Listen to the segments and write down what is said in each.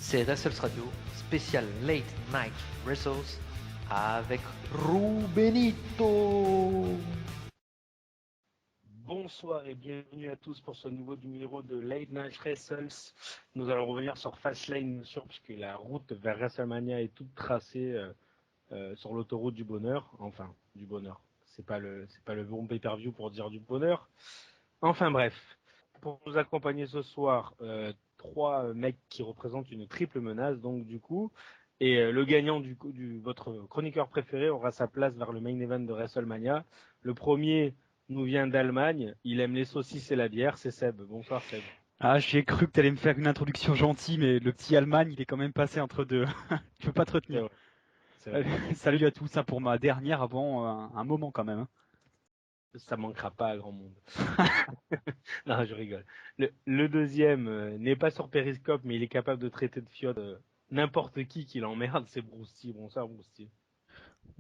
c'est Wrestles Radio, spécial Late Night Wrestles avec Rubenito. Bonsoir et bienvenue à tous pour ce nouveau numéro de Late Night Wrestles. Nous allons revenir sur Fastlane, bien sûr, puisque la route vers WrestleMania est toute tracée sur l'autoroute du bonheur. Enfin, du bonheur. C'est pas le bon pay-per-view pour dire du bonheur. Enfin bref, pour nous accompagner ce soir, trois mecs qui représentent une triple menace, donc du coup, et le gagnant votre chroniqueur préféré aura sa place vers le main event de WrestleMania. Le premier nous vient d'Allemagne, il aime les saucisses et la bière, c'est Seb. Bonsoir Seb. Ah, j'ai cru que tu allais me faire une introduction gentille, mais le petit Allemagne, il est quand même passé entre deux. Je peux pas te C'est retenir. vrai, c'est vrai. Salut à tous, ça pour ma dernière avant un moment quand même. Ça manquera pas à grand monde. Non, je rigole. Le deuxième n'est pas sur Periscope, mais il est capable de traiter de fiotte n'importe qui l'emmerde, c'est Brousty. Bonsoir Brousty.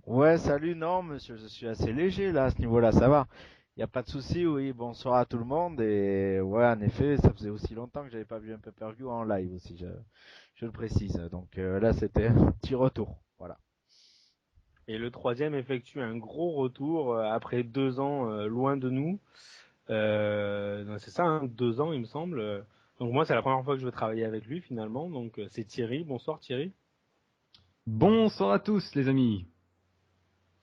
Ouais, salut, non, monsieur, je suis assez léger là, à ce niveau-là, ça va. Il n'y a pas de souci, oui, bonsoir à tout le monde. Et ouais, en effet, ça faisait aussi longtemps que j'avais pas vu un pay-per-view en live aussi, je le précise. Donc là, c'était un petit retour, voilà. Et le troisième effectue un gros retour après 2 ans loin de nous. C'est ça, hein, 2 ans il me semble. Donc moi c'est la première fois que je vais travailler avec lui finalement. Donc c'est Thierry. Bonsoir Thierry. Bonsoir à tous les amis.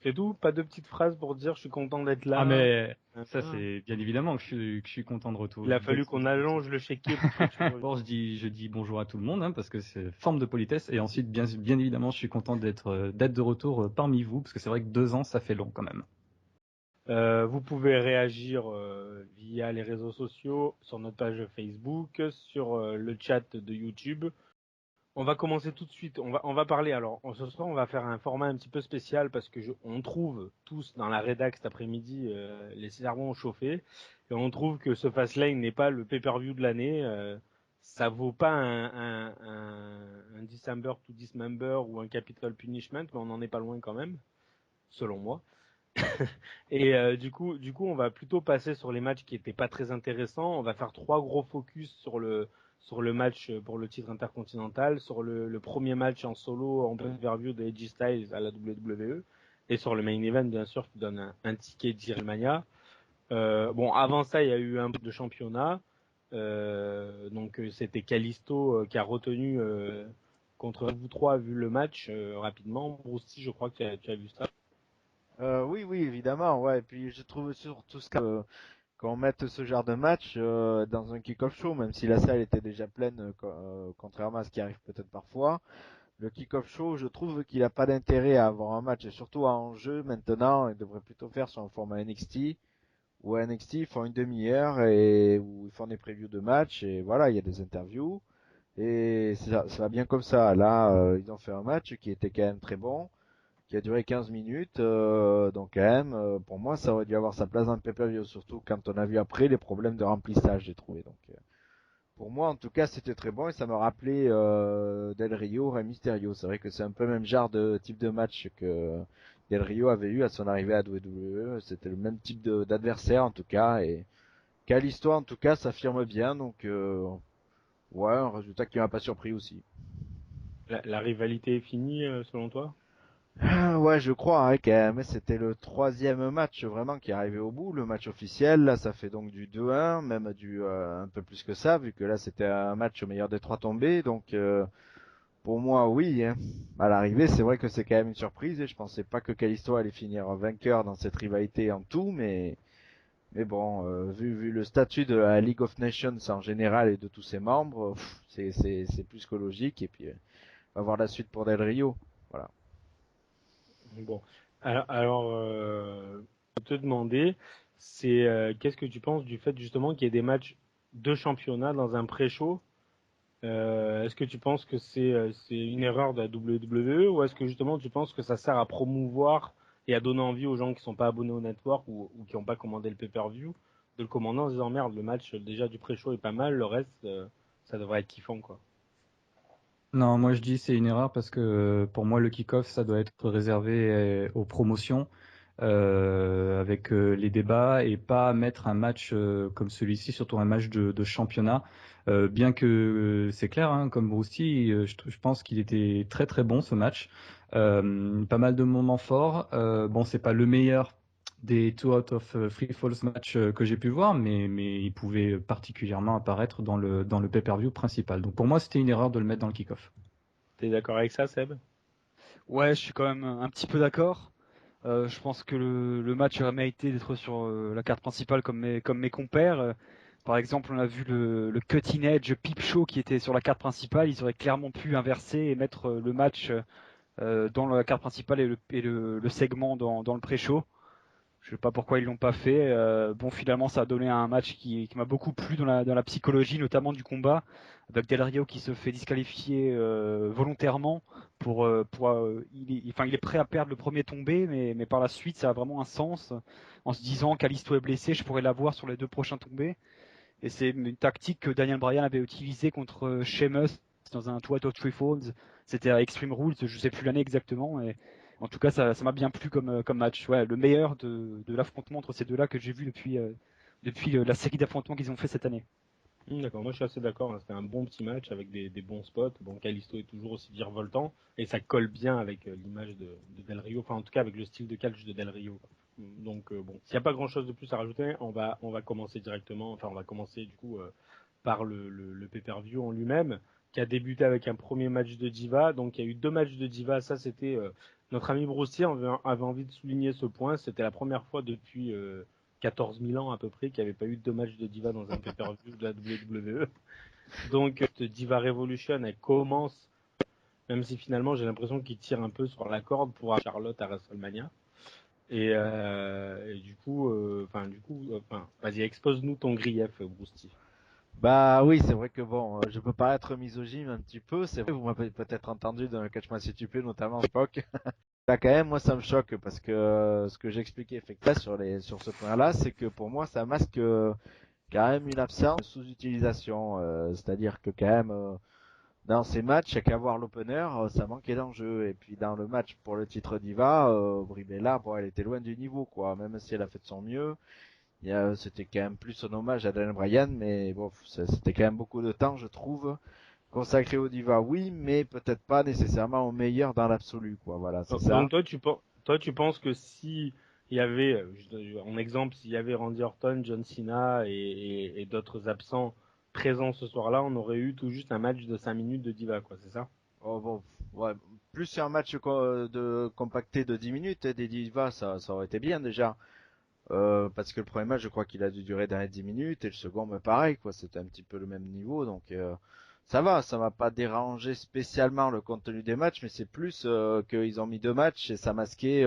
C'est tout. Pas de petites phrases pour dire je suis content d'être là. Ah mais ça Hein. c'est bien évidemment que je suis content de retour. Il a fallu qu'on allonge le chéquier pour que tu reviennes. D'abord je dis bonjour à tout le monde hein, parce que c'est forme de politesse et ensuite bien évidemment je suis content d'être de retour parmi vous parce que c'est vrai que 2 ans ça fait long quand même. Vous pouvez réagir via les réseaux sociaux, sur notre page Facebook, sur le chat de YouTube. On va commencer tout de suite. On va parler. Alors, ce soir, on va faire un format un petit peu spécial parce que on trouve tous dans la rédac cet après-midi les cerveaux ont chauffé et on trouve que ce Fastlane n'est pas le pay-per-view de l'année. Ça vaut pas un December to Dismember ou un Capital Punishment, mais on n'en est pas loin quand même, selon moi. Et du coup, on va plutôt passer sur les matchs qui étaient pas très intéressants. On va faire 3 gros focus sur le match pour le titre intercontinental, sur le premier match en solo en pay-per-view de AJ Styles à la WWE, et sur le main event bien sûr qui donne un ticket d'Irmania. Bon, avant ça, il y a eu un peu de championnat. Donc c'était Kalisto qui a retenu contre vous trois vu le match rapidement. Bruce, je crois que tu as vu ça. Oui, oui, évidemment, ouais. Et puis je trouve surtout qu'on mette ce genre de match dans un kick-off show, même si la salle était déjà pleine, contrairement à ce qui arrive peut-être parfois. Le kick-off show, je trouve qu'il n'a pas d'intérêt à avoir un match, et surtout en jeu maintenant, il devrait plutôt faire sur un format NXT, où à NXT ils font une demi-heure et où ils font des previews de match, et voilà, il y a des interviews, et ça va bien comme ça. Là, ils ont fait un match qui était quand même très bon, qui a duré 15 minutes, donc quand même, pour moi, ça aurait dû avoir sa place dans le pay-per-view, surtout quand on a vu après les problèmes de remplissage, j'ai trouvé. Donc, pour moi, en tout cas, c'était très bon et ça me rappelait Del Rio, Rey Mysterio. C'est vrai que c'est un peu le même genre de type de match que Del Rio avait eu à son arrivée à WWE. C'était le même type d'adversaire en tout cas. Et quelle histoire en tout cas, s'affirme bien. Donc, ouais, un résultat qui m'a pas surpris aussi. La rivalité est finie selon toi? Ah, ouais, je crois, hein, quand même. C'était le troisième match vraiment qui est arrivé au bout, le match officiel. Là, ça fait donc du 2-1, même un peu plus que ça, vu que là, c'était un match au meilleur des trois tombés. Donc, pour moi, oui, hein. À l'arrivée, c'est vrai que c'est quand même une surprise et je pensais pas que Kalisto allait finir vainqueur dans cette rivalité en tout, mais bon, vu le statut de la League of Nations en général et de tous ses membres, c'est plus que logique et puis on va voir la suite pour Del Rio. Voilà. Bon, alors je peux te demander, c'est qu'est-ce que tu penses du fait justement qu'il y ait des matchs de championnat dans un pré-show? Est-ce que tu penses que c'est une erreur de la WWE ou est-ce que justement tu penses que ça sert à promouvoir et à donner envie aux gens qui sont pas abonnés au network ou qui n'ont pas commandé le pay-per-view de le commander en se disant merde, le match déjà du pré-show est pas mal, le reste ça devrait être kiffant quoi. Non, moi je dis c'est une erreur parce que pour moi le kick-off ça doit être réservé aux promotions avec les débats et pas mettre un match comme celui-ci, surtout un match de championnat. Bien que c'est clair, hein, comme Brousti, je pense qu'il était très très bon ce match. Pas mal de moments forts. Bon, c'est pas le meilleur des 2 out of 3 falls match que j'ai pu voir, mais il pouvait particulièrement apparaître dans le pay-per-view principal. Donc pour moi, c'était une erreur de le mettre dans le kick-off. T'es d'accord avec ça, Seb? Ouais, je suis quand même un petit peu d'accord. Je pense que le match aurait mérité d'être sur la carte principale comme mes compères. Par exemple, on a vu le Cutting Edge Peep Show qui était sur la carte principale. Ils auraient clairement pu inverser et mettre le match dans la carte principale et le segment dans le pré-show. Je sais pas pourquoi ils l'ont pas fait. Bon, finalement, ça a donné un match qui m'a beaucoup plu dans la psychologie, notamment du combat, avec Del Rio qui se fait disqualifier volontairement il est prêt à perdre le premier tombé, mais par la suite, ça a vraiment un sens en se disant qu'Alisto est blessé, je pourrais l'avoir sur les 2 prochains tombés. Et c'est une tactique que Daniel Bryan avait utilisée contre Sheamus dans un 2 out of 3 falls. C'était à Extreme Rules, je sais plus l'année exactement. Et en tout cas, ça m'a bien plu comme match. Ouais, le meilleur de l'affrontement entre ces deux-là que j'ai vu depuis la série d'affrontements qu'ils ont fait cette année. D'accord, moi je suis assez d'accord, hein. C'était un bon petit match avec des bons spots. Bon, Kalisto est toujours aussi virevoltant et ça colle bien avec l'image de Del Rio, enfin en tout cas avec le style de catch de Del Rio, quoi. Donc bon, s'il n'y a pas grand chose de plus à rajouter, on va commencer directement, enfin on va commencer du coup par le pay-per-view en lui-même, qui a débuté avec un premier match de Diva. Donc il y a eu 2 matchs de Diva, ça c'était notre ami Broussier avait envie de souligner ce point, c'était la première fois depuis 14 000 ans à peu près qu'il n'y avait pas eu 2 matchs de Diva dans un pay-per-view de la WWE. Donc cette Diva Revolution, elle commence, même si finalement j'ai l'impression qu'il tire un peu sur la corde pour avoir Charlotte à WrestleMania. Et du coup, vas-y, expose-nous ton grief, Brousty. Bah oui, c'est vrai que bon, je peux paraître misogyne un petit peu, c'est vrai, vous m'avez peut-être entendu dans le Catch-moi si tu peux, notamment à l'époque. Là quand même, moi ça me choque parce que ce que j'expliquais effectivement sur ce point-là, c'est que pour moi ça masque quand même une absence de sous-utilisation, c'est-à-dire que quand même dans ces matchs, il n'y a qu'à voir l'opener, ça manquait d'enjeu. Et puis dans le match pour le titre Diva, Bribella, bon, elle était loin du niveau, quoi. Même si elle a fait de son mieux, c'était quand même plus un hommage à Daniel Bryan, mais bon, c'était quand même beaucoup de temps, je trouve, consacré au Diva, oui, mais peut-être pas nécessairement au meilleur dans l'absolu, quoi. Voilà, c'est ça. Donc toi, tu penses que si il y avait, en exemple, s'il y avait Randy Orton, John Cena et d'autres absents présents ce soir-là, on aurait eu tout juste un match de 5 minutes de Diva, quoi, c'est ça? Oh, bon, ouais, plus sur un match de compacté de 10 minutes, des Divas, ça aurait été bien déjà. Parce que le premier match, je crois qu'il a dû durer dans les 10 minutes, et le second, mais pareil, quoi, c'était un petit peu le même niveau, donc ça m'a pas dérangé spécialement le contenu des matchs, mais c'est plus qu'ils ont mis 2 matchs et ça masquait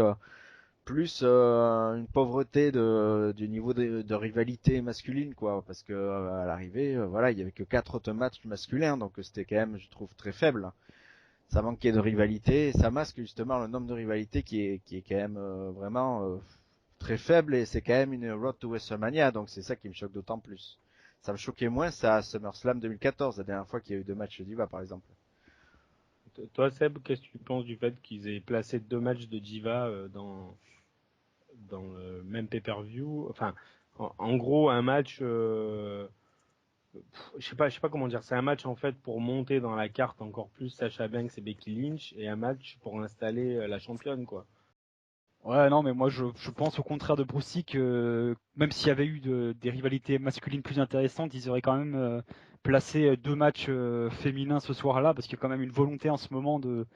plus une pauvreté du niveau de rivalité masculine, quoi, parce que à l'arrivée, voilà, il y avait que 4 autres matchs masculins, donc c'était quand même, je trouve, très faible. Ça manquait de rivalité, et ça masque justement le nombre de rivalités qui est quand même vraiment très faible, et c'est quand même une Road to WrestleMania, donc c'est ça qui me choque d'autant plus. Ça me choquait moins ça à SummerSlam 2014, la dernière fois qu'il y a eu 2 matchs de Diva par exemple. Toi, Seb, qu'est-ce que tu penses du fait qu'ils aient placé 2 matchs de Diva dans le même pay-per-view? Enfin, en gros, un match, je sais pas comment dire. C'est un match en fait pour monter dans la carte encore plus Sasha Banks et Becky Lynch, et un match pour installer la championne, quoi. Ouais, non, mais moi je pense au contraire de Brucey que même s'il y avait eu des rivalités masculines plus intéressantes, ils auraient quand même placé 2 matchs féminins ce soir-là, parce qu'il y a quand même une volonté en ce moment de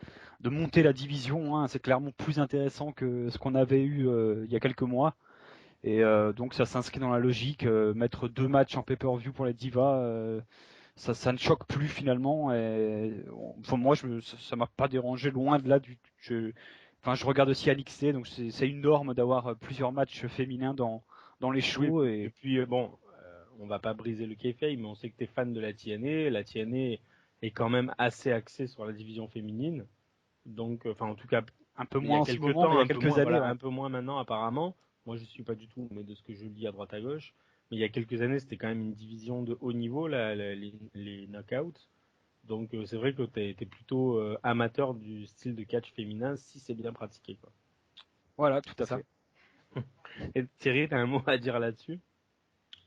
monter la division, hein. C'est clairement plus intéressant que ce qu'on avait eu il y a quelques mois. Et donc ça s'inscrit dans la logique, mettre 2 matchs en pay-per-view pour les divas, ça ne choque plus finalement. Et, enfin, moi, ça m'a pas dérangé, loin de là. Enfin, je regarde aussi NXT, donc c'est une norme d'avoir plusieurs matchs féminins dans les Oui, shows. et Et puis bon, on va pas briser le kayfabe, mais on sait que tu es fan de la TNA. La TNA est quand même assez axée sur la division féminine. Donc, enfin, en tout cas, un peu il y moins a en ce quelques moment, mais il temps, y a un peu quelques moins, années, voilà, ouais. un peu moins maintenant apparemment. Moi, je suis pas du tout, mais de ce que je lis à droite à gauche. Mais il y a quelques années, c'était quand même une division de haut niveau, les knockouts. Donc, c'est vrai que tu es plutôt amateur du style de catch féminin si c'est bien pratiqué, quoi. Voilà, tout C'est à ça. fait. Et Thierry, t'as un mot à dire là-dessus?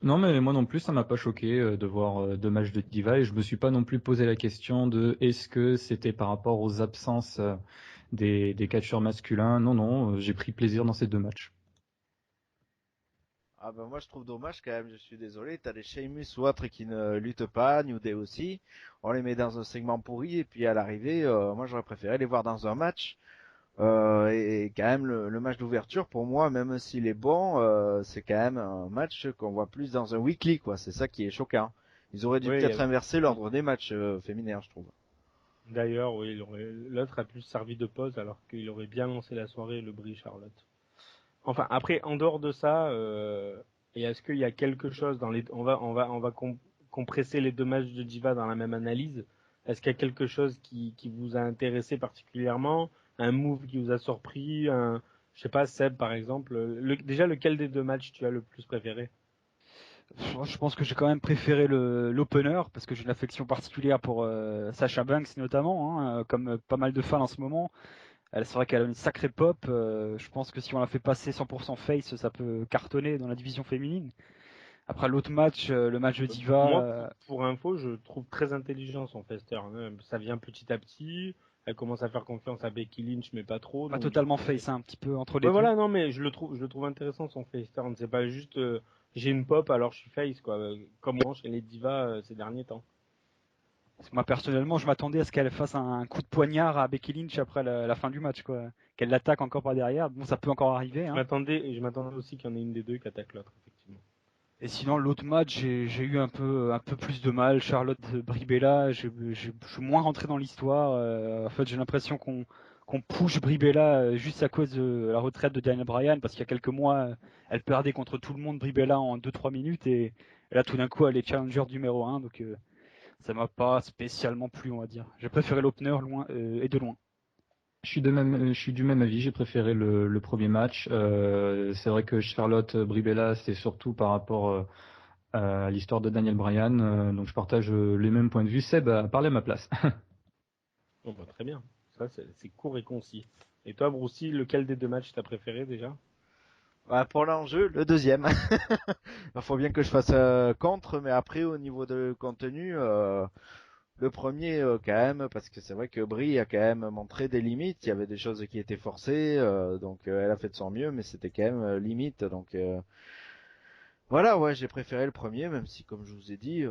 Non, mais moi non plus, ça m'a pas choqué de voir deux matchs de Diva et je me suis pas non plus posé la question de est-ce que c'était par rapport aux absences des catcheurs masculins. Non, non, j'ai pris plaisir dans ces deux matchs. Ah ben moi je trouve dommage quand même, je suis désolé, t'as des Sheamus ou autres qui ne luttent pas, New Day aussi, on les met dans un segment pourri et puis à l'arrivée, moi j'aurais préféré les voir dans un match. Et quand même le match d'ouverture pour moi, même s'il est bon, c'est quand même un match qu'on voit plus dans un weekly quoi, c'est ça qui est choquant. Ils auraient dû Oui, peut-être inverser l'ordre des matchs féminins je trouve. d'ailleurs, oui, l'autre a plus servi de pause alors qu'il aurait bien lancé la soirée, le Brie Charlotte. Enfin, après, en dehors de ça, et est-ce qu'il y a quelque chose dans les, on va compresser les deux matchs de Diva dans la même analyse. Est-ce qu'il y a quelque chose qui vous a intéressé particulièrement, un move qui vous a surpris, je sais pas, Seb par exemple. Déjà, lequel des deux matchs tu as le plus préféré? Je pense que j'ai quand même préféré l'opener parce que j'ai une affection particulière pour Sasha Banks notamment, hein, comme pas mal de fans en ce moment. C'est vrai qu'elle a une sacrée pop. Je pense que si on la fait passer 100% face, ça peut cartonner dans la division féminine. Après l'autre match, le match de Diva, Moi, pour info, je trouve très intelligent son Fester, hein. Ça vient petit à petit. Elle commence à faire confiance à Becky Lynch, mais pas trop. pas Donc du totalement coup, face, hein, un petit peu entre les ouais, deux. voilà, non, mais je le trouve intéressant son face turn. C'est pas juste j'ai une pop alors je suis face quoi, comme on chez les divas ces derniers temps. Parce que moi personnellement, je m'attendais à ce qu'elle fasse un coup de poignard à Becky Lynch après la fin du match, quoi. Qu'elle l'attaque encore par derrière. Bon, ça peut encore arriver, hein. Je m'attendais aussi qu'il y en ait une des deux qui attaque l'autre, effectivement. Et sinon, l'autre match, j'ai eu un peu plus de mal. Charlotte Bribella, je suis moins rentré dans l'histoire. En fait, j'ai l'impression qu'on push Bribella juste à cause de la retraite de Daniel Bryan, parce qu'il y a quelques mois, elle perdait contre tout le monde Bribella en 2-3 minutes, et là, tout d'un coup, elle est challenger numéro 1, donc ça m'a pas spécialement plu, on va dire. J'ai préféré l'opener loin et de loin. Je suis du même avis, j'ai préféré le premier match. C'est vrai que Charlotte Bribella, c'est surtout par rapport à l'histoire de Daniel Bryan, donc je partage les mêmes points de vue. Seb a parlé à ma place. Bon, bah, très bien. Ça, c'est court et concis. Et toi, Broussy, lequel des deux matchs t'as préféré déjà? Bah, pour l'enjeu, le deuxième. Il faut bien que je fasse contre, mais après au niveau de contenu, le premier quand même, parce que c'est vrai que Brie a quand même montré des limites. Il y avait des choses qui étaient forcées, donc elle a fait de son mieux, mais c'était quand même limite. Donc voilà, ouais, j'ai préféré le premier, même si comme je vous ai dit,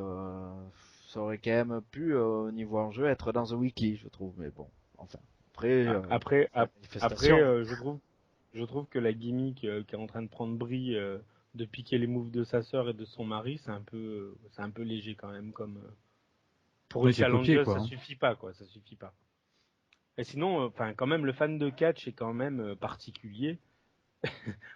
ça aurait quand même pu au niveau enjeu être dans un weekly, je trouve. Mais bon, enfin, après, Ah, après, c'est la après, manifestation. je trouve que la gimmick qu'est en train de prendre Brie de piquer les moves de sa sœur et de son mari, c'est un peu léger quand même comme pour Oui, une c'est copié, challengeuse, quoi, ça hein. suffit pas quoi, ça suffit pas. Et sinon, enfin, quand même, le fan de catch est quand même particulier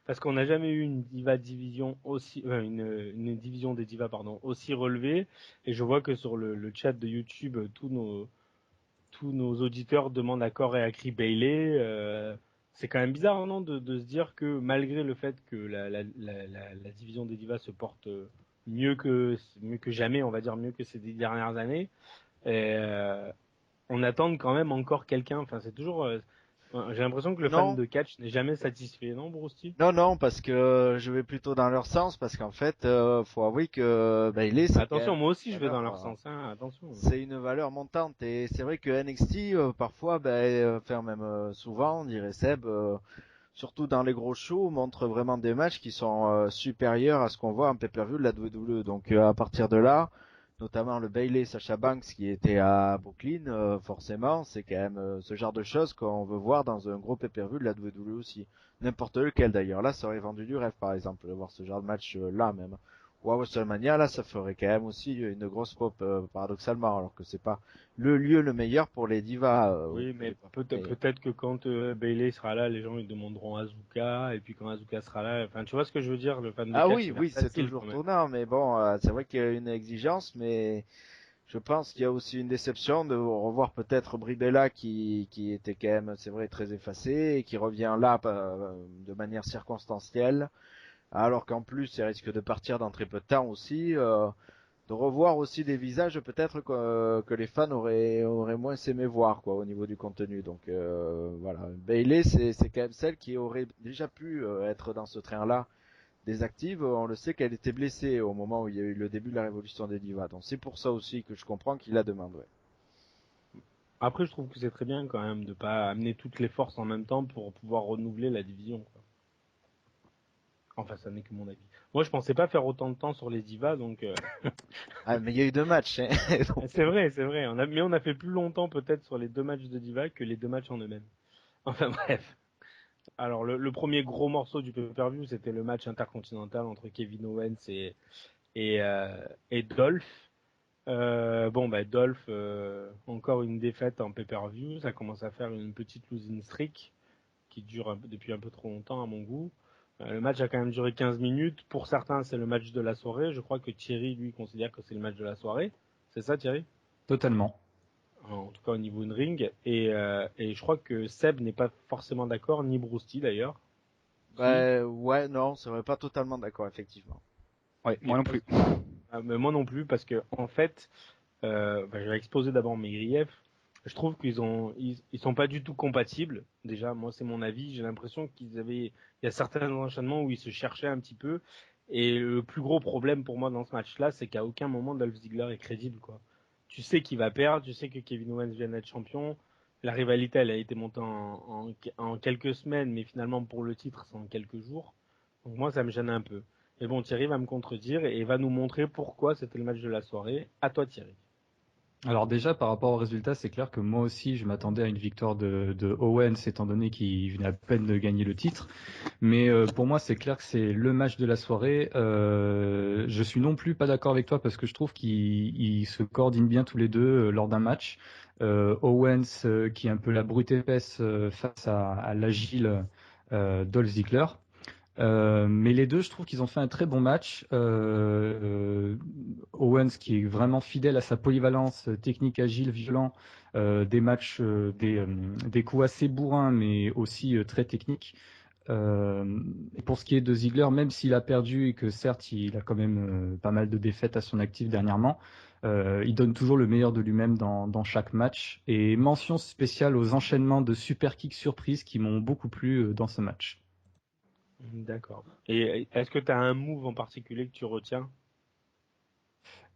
parce qu'on n'a jamais eu une diva division aussi, une division des divas pardon aussi relevée. Et je vois que sur le chat de YouTube, tous nos auditeurs demandent à corps et à cri Bailey. C'est quand même bizarre, non, de se dire que malgré le fait que la division des divas se porte mieux que jamais, on va dire mieux que ces 10 dernières années, et, on attend quand même encore quelqu'un. Enfin, c'est toujours. J'ai l'impression que le fan Non, de catch n'est jamais satisfait, non, Brousty? non, non, parce que je vais plutôt dans leur sens, parce qu'en fait, faut avouer que Bailey, c'est quand Attention, même moi aussi je une vais dans valeur, leur sens, hein, attention. c'est une valeur montante. Et c'est vrai que NXT, parfois, enfin même souvent, on dirait Seb, surtout dans les gros shows, montre vraiment des matchs qui sont supérieurs à ce qu'on voit en pay-per-view de la WWE. Donc à partir de là, notamment le Bailey Sasha Banks qui était à Brooklyn, forcément, c'est quand même ce genre de choses qu'on veut voir dans un gros pay-per-view de la WWE aussi. N'importe lequel d'ailleurs. Là, ça aurait vendu du rêve par exemple, de voir ce genre de match là même. Ou à WrestleMania, là, ça ferait quand même aussi une grosse pop paradoxalement, alors que c'est pas le lieu le meilleur pour les divas. Oui, Les mais pop. peut-être que quand Bailey sera là, les gens ils demanderont Asuka, et puis quand Asuka sera là, enfin, tu vois ce que je veux dire, le fan de Ah catch oui, est oui, c'est versatile toujours quand même. tournant, mais bon, c'est vrai qu'il y a une exigence, mais je pense qu'il y a aussi une déception de revoir peut-être Bribella qui était quand même, c'est vrai, très effacé et qui revient là de manière circonstancielle, alors qu'en plus, il risque de partir dans très peu de temps aussi. de revoir aussi des visages peut-être que les fans auraient moins aimé voir quoi au niveau du contenu. Donc voilà, Bayley c'est quand même celle qui aurait déjà pu être dans ce train-là des actives. On le sait qu'elle était blessée au moment où il y a eu le début de la révolution des divas. Donc c'est pour ça aussi que je comprends qu'il la demande. Ouais. Après, je trouve que c'est très bien quand même de pas amener toutes les forces en même temps pour pouvoir renouveler la division, quoi. Enfin, ça n'est que mon avis. Moi, je pensais pas faire autant de temps sur les divas, donc Ah mais il y a eu 2 matchs. Hein. Donc, c'est vrai, c'est vrai. Mais on a fait plus longtemps peut-être sur les 2 matchs de divas que les 2 matchs en eux-mêmes. Enfin bref. Alors le premier gros morceau du pay-per-view, c'était le match intercontinental entre Kevin Owens et Dolph. Bon, bah Dolph, encore une défaite en pay-per-view. Ça commence à faire une petite losing streak qui dure depuis un peu trop longtemps à mon goût. Le match a quand même duré 15 minutes. Pour certains, c'est le match de la soirée. Je crois que Thierry, lui, considère que c'est le match de la soirée. C'est ça, Thierry? Totalement. En tout cas au niveau de ring. Et je crois que Seb n'est pas forcément d'accord, ni Brousty d'ailleurs. Si. bah ouais non, c'est vrai, pas totalement d'accord effectivement. Ouais, moi non plus. Mais moi non plus, parce que en fait, je vais exposer d'abord mes griefs. Je trouve ils sont pas du tout compatibles. Déjà, moi c'est mon avis. J'ai l'impression il y a certains enchaînements où ils se cherchaient un petit peu. Et le plus gros problème pour moi dans ce match-là, c'est qu'à aucun moment Dolph Ziggler est crédible, quoi. Tu sais qu'il va perdre, tu sais que Kevin Owens vient d'être champion. La rivalité, elle a été montée en quelques semaines, mais finalement pour le titre, c'est en quelques jours. Donc moi, ça me gêne un peu. Mais bon, Thierry va me contredire et va nous montrer pourquoi c'était le match de la soirée. À toi, Thierry. Alors déjà, par rapport au résultat, c'est clair que moi aussi, je m'attendais à une victoire de Owens, étant donné qu'il venait à peine de gagner le titre. Mais pour moi, c'est clair que c'est le match de la soirée. Je suis non plus pas d'accord avec toi parce que je trouve qu'ils se coordinent bien tous les deux lors d'un match. Owens, qui est un peu la brute épaisse face à l'agile Dolph Ziggler. Mais les deux, je trouve qu'ils ont fait un très bon match. Owens, qui est vraiment fidèle à sa polyvalence technique, agile, violent, des matchs, des coups assez bourrins, mais aussi très techniques. Et pour ce qui est de Ziggler, même s'il a perdu et que certes, il a quand même pas mal de défaites à son actif dernièrement, il donne toujours le meilleur de lui-même dans chaque match. Et mention spéciale aux enchaînements de super kicks surprises qui m'ont beaucoup plu dans ce match. D'accord. Et est-ce que tu as un move en particulier que tu retiens?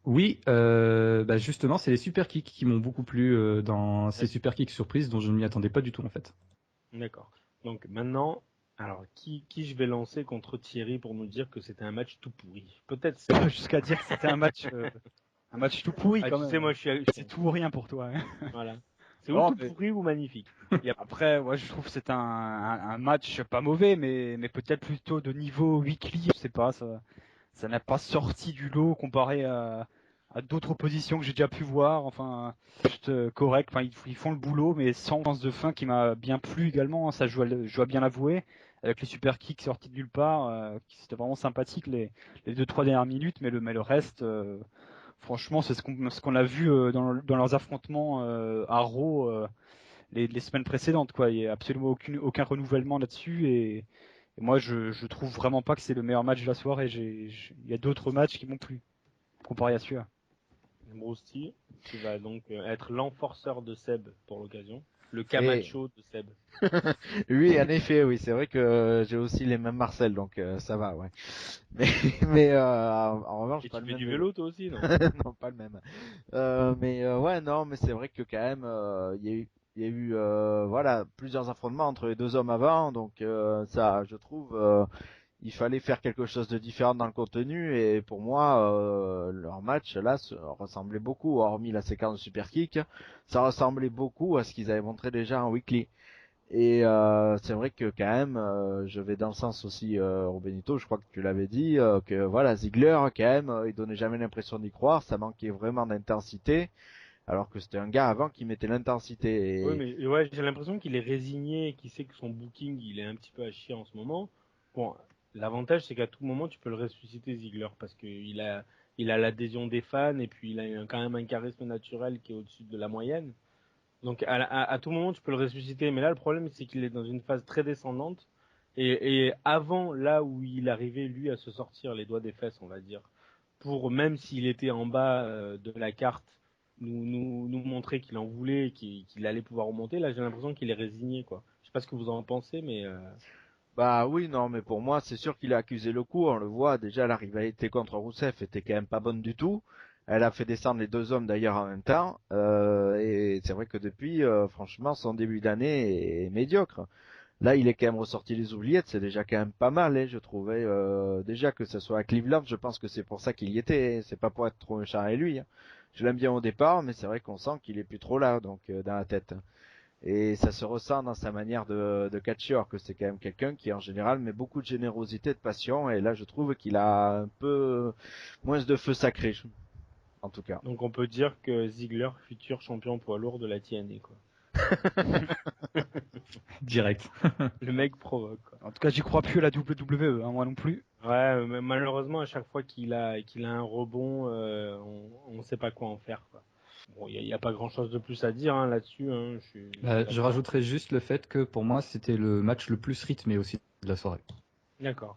Oui, bah justement, c'est les super kicks qui m'ont beaucoup plu dans ces super kicks surprises dont je ne m'y attendais pas du tout en fait. D'accord. Donc maintenant, alors qui je vais lancer contre Thierry pour nous dire que c'était un match tout pourri? Peut-être Seb. Jusqu'à dire que c'était un match tout pourri Ah, quand tu sais, même. moi je suis. C'est tout ou rien pour toi. Hein. Voilà. C'est ou Non, tout mais pourri ou magnifique. après, ouais, je trouve que c'est un match pas mauvais, mais peut-être plutôt de niveau weekly. Je sais pas, ça n'a pas sorti du lot comparé à d'autres oppositions que j'ai déjà pu voir. Enfin, juste correct. Enfin, ils font le boulot, mais sans sens de fin qui m'a bien plu également. Hein, ça, je dois bien l'avouer. Avec les super kicks sortis de nulle part, c'était vraiment sympathique les 2-3 dernières minutes, mais le reste, franchement, c'est ce qu'on a vu dans leurs affrontements à Raw les semaines précédentes. Quoi. Il n'y a absolument aucun renouvellement là-dessus. Et moi, je trouve vraiment pas que c'est le meilleur match de la soirée. Il y a d'autres matchs qui m'ont plu, comparé à celui-là. Brousti, tu vas donc être l'enforceur de Seb pour l'occasion. Le Et Camacho de Seb. oui, en effet, oui, c'est vrai que j'ai aussi les mêmes Marcel, donc ça va, ouais. Mais, en revanche, Et pas tu le fais même du vélo. vélo toi aussi, non? Non, pas le même. Ouais, non, mais c'est vrai que quand même, il y a eu voilà, plusieurs affrontements entre les deux hommes avant, donc ça, je trouve, il fallait faire quelque chose de différent dans le contenu, et pour moi, leur match là ressemblait beaucoup, hormis la séquence de super kick, ça ressemblait beaucoup à ce qu'ils avaient montré déjà en weekly. Et c'est vrai que quand même, je vais dans le sens aussi, Benito, je crois que tu l'avais dit, que voilà, Ziggler, quand même, il donnait jamais l'impression d'y croire, ça manquait vraiment d'intensité, alors que c'était un gars avant qui mettait Oui, l'intensité. Et mais ouais, j'ai l'impression qu'il est résigné et qu'il sait que son booking, il est un petit peu à chier en ce moment. Bon, l'avantage, c'est qu'à tout moment, tu peux le ressusciter, Ziggler, parce il a l'adhésion des fans et puis il a quand même un charisme naturel qui est au-dessus de la moyenne. Donc, à tout moment, tu peux le ressusciter. Mais là, le problème, c'est qu'il est dans une phase très descendante. Et avant, là où il arrivait, lui, à se sortir les doigts des fesses, on va dire, pour, même s'il était en bas de la carte, nous montrer qu'il en voulait, qu'il allait pouvoir remonter. Là, j'ai l'impression qu'il est résigné, quoi. Je sais pas ce que vous en pensez, mais Bah oui, non, mais pour moi, c'est sûr qu'il a accusé le coup. On le voit, déjà, la rivalité contre Rousseff était quand même pas bonne du tout. Elle a fait descendre les deux hommes d'ailleurs en même temps. Et c'est vrai que depuis, franchement, son début d'année est médiocre. Là, il est quand même ressorti les oubliettes. C'est déjà quand même pas mal, hein, je trouvais. Déjà que ce soit à Cleveland, je pense que c'est pour ça qu'il y était. C'est pas pour être trop méchant avec lui, hein. Je l'aime bien au départ, mais c'est vrai qu'on sent qu'il est plus trop là, donc dans la tête. Et ça se ressent dans sa manière de catcheur, que c'est quand même quelqu'un qui en général met beaucoup de générosité, de passion, et là je trouve qu'il a un peu moins de feu sacré, en tout cas. donc on peut dire que Ziggler, futur champion poids lourd de la TNA, quoi. Direct. Le mec provoque, quoi. En tout cas, j'y crois plus à la WWE, hein, moi non plus. Ouais, mais malheureusement, à chaque fois qu'il a un rebond, on sait pas quoi en faire, quoi. Bon, il y a pas grand-chose de plus à dire, hein, là-dessus. Hein, je suis Je d'accord. rajouterais juste le fait que pour moi, c'était le match le plus rythmé aussi de la soirée. D'accord.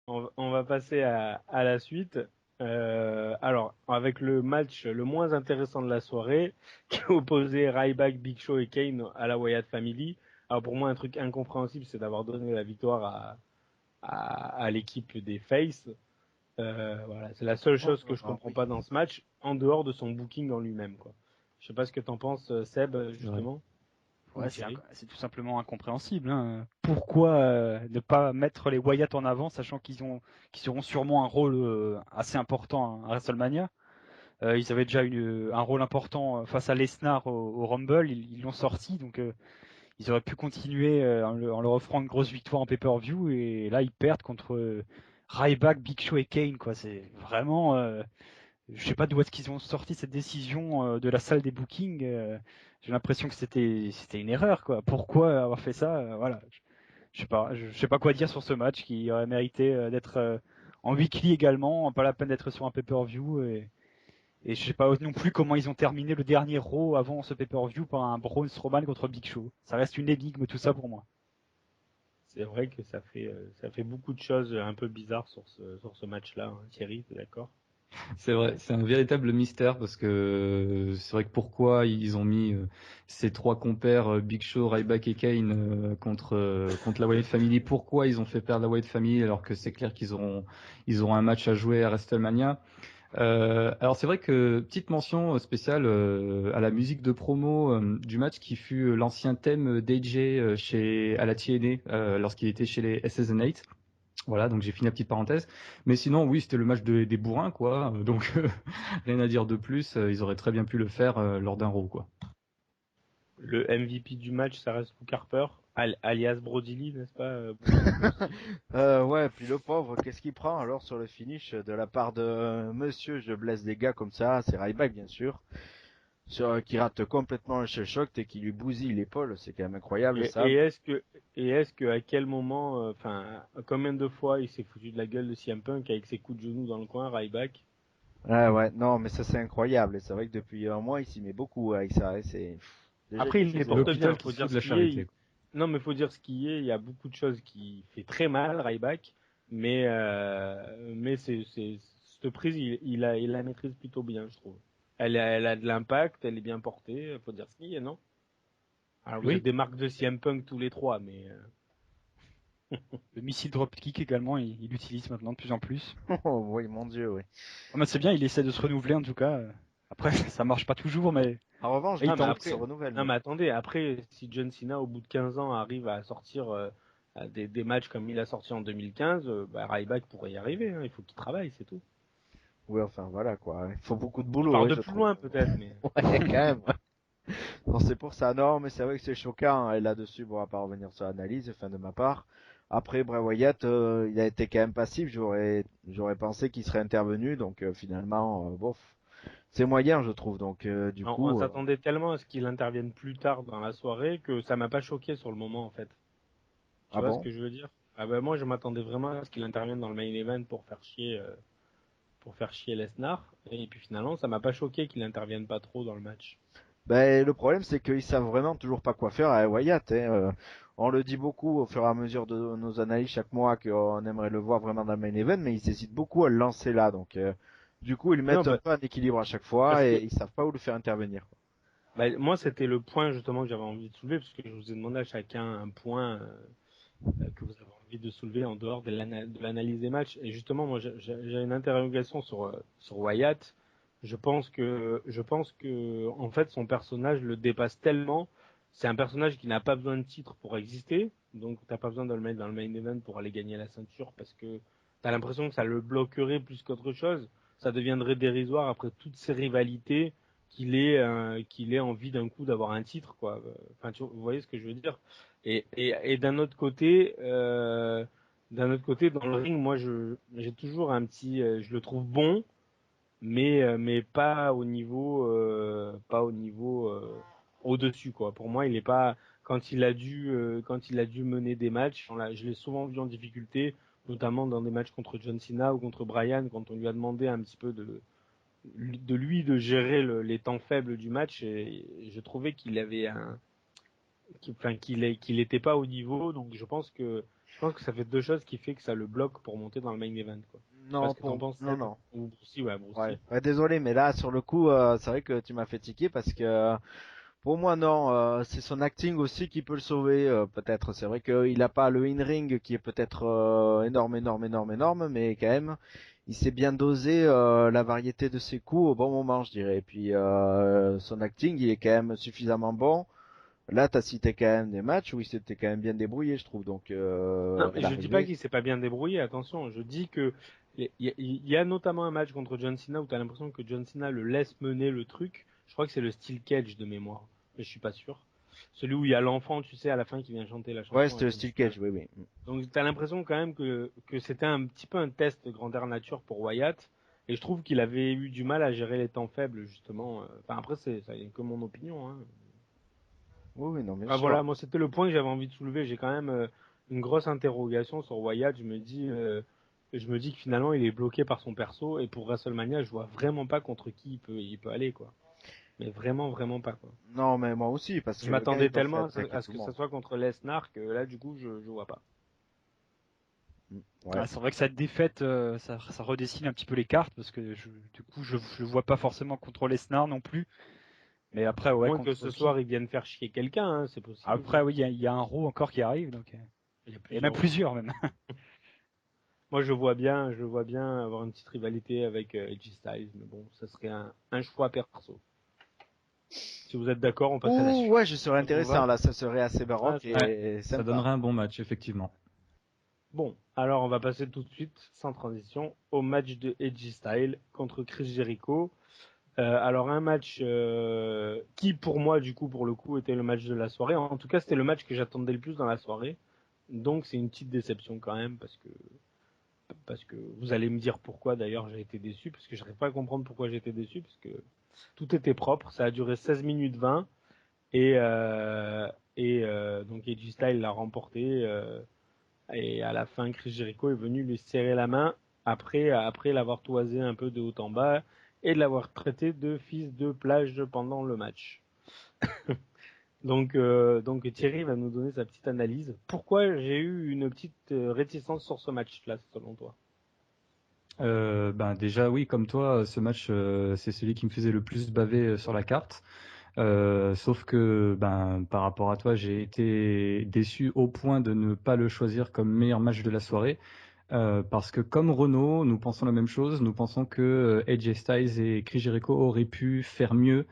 On va passer à la suite. Alors, avec le match le moins intéressant de la soirée, qui opposait Ryback, Big Show et Kane à la Wyatt Family. Alors pour moi, un truc incompréhensible, c'est d'avoir donné la victoire à l'équipe des Face. Voilà, c'est la seule chose que je comprends pas dans ce match, en dehors de son booking en lui-même, quoi. Je sais pas ce que t'en penses, Seb, justement. Ouais, Ou Thierry. c'est tout simplement incompréhensible, hein. Pourquoi ne pas mettre les Wyatt en avant, sachant qu'ils auront sûrement un rôle assez important à WrestleMania. Ils avaient déjà un rôle important face à Lesnar au Rumble, ils l'ont sorti, donc ils auraient pu continuer en leur offrant une grosse victoire en pay-per-view, et là ils perdent contre Ryback, Big Show et Kane, quoi. C'est vraiment, je sais pas d'où est-ce qu'ils ont sorti cette décision de la salle des bookings. J'ai l'impression que c'était une erreur, quoi. Pourquoi avoir fait ça? Voilà, je sais pas quoi dire sur ce match qui aurait mérité d'être en weekly également, pas la peine d'être sur un pay-per-view, et je sais pas non plus comment ils ont terminé le dernier Raw avant ce pay-per-view par un Braun Strowman contre Big Show. Ça reste une énigme tout ça pour moi. C'est vrai que ça fait beaucoup de choses un peu bizarres sur ce match-là, hein. Thierry, t'es d'accord? C'est vrai, c'est un véritable mystère parce que c'est vrai que pourquoi ils ont mis ces trois compères Big Show, Ryback et Kane contre la Wyatt Family. Pourquoi ils ont fait perdre la Wyatt Family alors que c'est clair qu'ils auront un match à jouer à WrestleMania. Alors c'est vrai que petite mention spéciale à la musique de promo du match qui fut l'ancien thème d'AJ à la TNA lorsqu'il était chez les SSN8. Voilà, donc j'ai fini la petite parenthèse. Mais sinon, oui, c'était le match des bourrins, quoi. Donc rien à dire de plus. Ils auraient très bien pu le faire lors d'un Raw, quoi. Le MVP du match, ça reste Luke Harper, alias Brody Lee, n'est-ce pas? Ouais, puis le pauvre, qu'est-ce qu'il prend alors sur le finish de la part de Monsieur, je blesse des gars comme ça, c'est Ryback bien sûr, qui rate complètement un shell shock et qui lui bousille l'épaule, c'est quand même incroyable ça. Et est-ce que à quel moment, enfin, combien de fois il s'est foutu de la gueule de CM Punk avec ses coups de genoux dans le coin, Ryback? Ouais, non, mais ça c'est incroyable, et c'est vrai que depuis un mois il s'y met beaucoup avec ça, et c'est... Déjà, Après, il quelque les chose porte L'hôpital bien, qui faut se dire fout de ce la qui charité. est. Non, mais faut dire ce qui est. Il y a beaucoup de choses qui fait très mal, Ryback, mais cette prise, il la maîtrise plutôt bien, je trouve. Elle a de l'impact, elle est bien portée, faut dire ce qui est, non? Alors vous Oui, êtes des marques de CM Punk tous les trois, mais le missile dropkick également, il l'utilise maintenant de plus en plus. Oh oui, mon Dieu, oui. Ah, mais c'est bien, il essaie de se renouveler en tout cas. Après, ça marche pas toujours, mais En revanche, il non, mais tente. il se renouvelle. non, mais attendez, après, si John Cena, au bout de 15 ans, arrive à sortir à des matchs comme il a sorti en 2015, bah, Ryback pourrait y arriver, hein, il faut qu'il travaille, c'est tout. Oui, enfin voilà quoi, il faut beaucoup de Je boulot, pars ouais, de je plus trouve. loin, peut-être, mais. Ouais, quand même. Non, c'est pour ça, non, mais c'est vrai que c'est choquant, et là-dessus, bon, on va pas revenir sur l'analyse, enfin, de ma part. Après, Bray Wyatt, il a été quand même passif, j'aurais pensé qu'il serait intervenu, donc finalement, bof. C'est moyen, je trouve, donc du On coup, s'attendait tellement à ce qu'il intervienne plus tard dans la soirée que ça m'a pas choqué sur le moment, en fait. Tu ah vois ce bon? que je veux dire? Ah bah moi, je m'attendais vraiment à ce qu'il intervienne dans le main event pour faire chier Lesnar, et puis finalement, ça m'a pas choqué qu'il intervienne pas trop dans le match. Ben, le problème, c'est qu'ils savent vraiment toujours pas quoi faire à Wyatt, hein. On le dit beaucoup au fur et à mesure de nos analyses chaque mois qu'on aimerait le voir vraiment dans le main event, mais ils hésitent beaucoup à le lancer là. Donc, du coup, ils Non, mettent un peu en équilibre à chaque fois parce et que ils savent pas où le faire intervenir. moi, c'était le point justement que j'avais envie de soulever, parce que je vous ai demandé à chacun un point que vous avez envie de soulever en dehors de l'analyse des matchs. Et justement, moi, j'ai une interrogation sur Wyatt. Je pense que, en fait, son personnage le dépasse tellement. C'est un personnage qui n'a pas besoin de titre pour exister. Donc, t'as pas besoin de le mettre dans le main event pour aller gagner la ceinture parce que t'as l'impression que ça le bloquerait plus qu'autre chose. Ça deviendrait dérisoire après toutes ces rivalités qu'il ait envie d'un coup d'avoir un titre, quoi. Enfin, vous voyez ce que je veux dire? Et d'un autre côté, dans le ring, moi, j'ai toujours un petit, je le trouve bon, mais pas au niveau au-dessus, quoi. Pour moi, il est pas quand il a dû mener des matchs, je l'ai souvent vu en difficulté, notamment dans des matchs contre John Cena ou contre Bryan, quand on lui a demandé un petit peu de lui de gérer les temps faibles du match, et je trouvais qu'il avait qu'il était pas au niveau, donc je pense que ça fait deux choses qui fait que ça le bloque pour monter dans le main event, quoi. Je sais pas Non, ce que t'en penses, non, Seb. non. Ou Brucey, ouais, Ouais. Brucey. Ouais, désolé, mais là, sur le coup, c'est vrai que tu m'as fait tiquer parce que pour moi, non, c'est son acting aussi qui peut le sauver, peut-être. C'est vrai qu'il n'a pas le in-ring qui est peut-être énorme, énorme, énorme, énorme, mais quand même, il sait bien doser la variété de ses coups au bon moment, je dirais. Et puis, son acting, il est quand même suffisamment bon. Là, tu as cité quand même des matchs où il s'était quand même bien débrouillé, je trouve. Donc, Non, à mais je dis pas l'arrivée. qu'il s'est pas bien débrouillé, attention. Je dis que il y a notamment un match contre John Cena où tu as l'impression que John Cena le laisse mener le truc. Je crois que c'est le Steel Cage de mémoire, mais je suis pas sûr. Celui où il y a l'enfant, tu sais, à la fin qui vient chanter la Ouais, chanson c'était à le John Steel Cena. Cage, oui, oui. Donc tu as l'impression quand même que c'était un petit peu un test de grandeur nature pour Wyatt. Et je trouve qu'il avait eu du mal à gérer les temps faibles, justement. Enfin, après, ça n'est que mon opinion, hein. Oui, oui, non, bien Ah, sûr. voilà, moi, c'était le point que j'avais envie de soulever. J'ai quand même une grosse interrogation sur Wyatt. Je me dis que finalement, il est bloqué par son perso. Et pour WrestleMania, je vois vraiment pas contre qui il peut aller, quoi. Mais vraiment, vraiment pas, quoi. Non, mais moi aussi, parce Je que le gars, il m'attendais peut faire tellement attaquer à ce tout le que ça monde. soit contre Lesnar que là, du coup, je vois pas. Ouais. Ah, c'est vrai que cette défaite, ça redessine un petit peu les cartes parce que du coup, je le vois pas forcément contre Lesnar non plus. Mais après, À ouais, moins que contre ce qui? soir, ils viennent faire chier quelqu'un, hein, c'est possible, Après, hein. oui, il y a un Raw encore qui arrive, donc Il y a et même plusieurs roues. plusieurs même. Moi, je vois bien avoir une petite rivalité avec AJ Styles, mais bon, ça serait un choix perso. Si vous êtes d'accord, on passe à la Ouh, suite. ouais, je serais Ça vous intéressant, va? là, ça serait assez Ah, baroque Ouais, et ça sympa. donnerait un bon match, effectivement. bon, alors on va passer tout de suite, sans transition, au match de AJ Styles contre Chris Jericho. Alors un match qui, pour moi, du coup, pour le coup, était le match de la soirée. En tout cas, c'était le match que j'attendais le plus dans la soirée. Donc c'est une petite déception quand même, parce que vous allez me dire pourquoi d'ailleurs j'ai été déçu, parce que je n'arrive pas à comprendre pourquoi j'ai été déçu, parce que tout était propre, ça a duré 16 minutes 20, et donc AJ Styles l'a remporté, et à la fin Chris Jericho est venu lui serrer la main, après l'avoir toisé un peu de haut en bas, et de l'avoir traité de fils de plage pendant le match. Donc Thierry va nous donner sa petite analyse. Pourquoi j'ai eu une petite réticence sur ce match-là, selon toi? Ben déjà, oui, comme toi, ce match, c'est celui qui me faisait le plus baver sur la carte. Sauf que, ben, par rapport à toi, j'ai été déçu au point de ne pas le choisir comme meilleur match de la soirée. Parce que comme Renault, nous pensons la même chose. Nous pensons que AJ Styles et Chris Jericho auraient pu faire mieux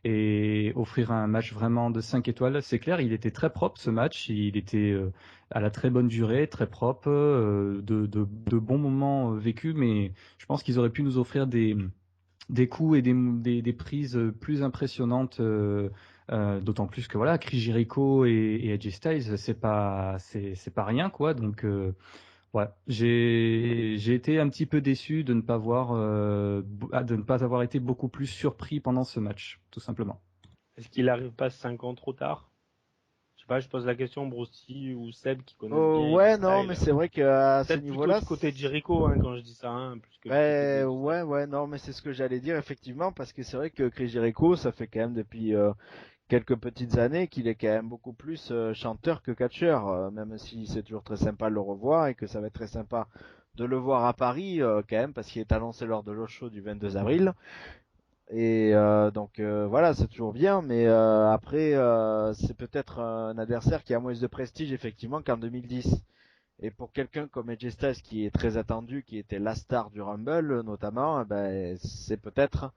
et offrir un match vraiment de 5 étoiles. C'est clair, il était très propre ce match. Il était à la très bonne durée, très propre, de bons moments vécus. Mais je pense qu'ils auraient pu nous offrir des coups et des prises plus impressionnantes. D'autant plus que voilà, Chris Jericho et AJ Styles, c'est pas rien quoi. Donc ouais, j'ai été un petit peu déçu de ne pas de ne pas avoir été beaucoup plus surpris pendant ce match, tout simplement. Est-ce qu'il arrive pas 5 ans trop tard? Je sais pas, je pose la question Brousty ou Seb qui connaissent Oh, bien ouais, AJ non, mais Styles. c'est vrai qu'à ce Peut-être plutôt niveau-là, du côté de Jericho, hein, quand je dis ça, hein, plus que du côté ben, d'AJ Styles. ouais, ouais, non, mais c'est ce que j'allais dire, effectivement, parce que c'est vrai que Chris Jericho, ça fait quand même depuis quelques petites années qu'il est quand même beaucoup plus chanteur que catcheur, même si c'est toujours très sympa de le revoir et que ça va être très sympa de le voir à Paris quand même parce qu'il est annoncé lors de l'Euro Show du 22 avril. Et donc voilà, c'est toujours bien, mais après c'est peut-être un adversaire qui a moins de prestige effectivement qu'en 2010. Et pour quelqu'un comme AJ Styles qui est très attendu, qui était la star du Rumble notamment, ben c'est peut-être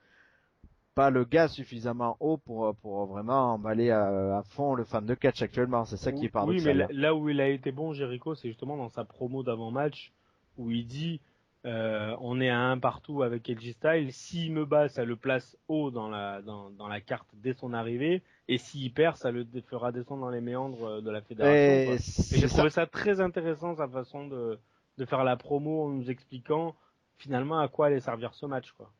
pas le gars suffisamment haut pour vraiment emballer à fond le fan de catch actuellement. C'est ça qui est Oui, mais paradoxal. là où il a été bon, Jericho, c'est justement dans sa promo d'avant-match où il dit on est à un partout avec LG Style. S'il me bat, ça le place haut dans la carte dès son arrivée. Et s'il perd, ça le fera descendre dans les méandres de la fédération. Et Quoi. Et c'est j'ai ça. trouvé ça très intéressant, sa façon de faire la promo en nous expliquant finalement à quoi allait servir ce match. Quoi.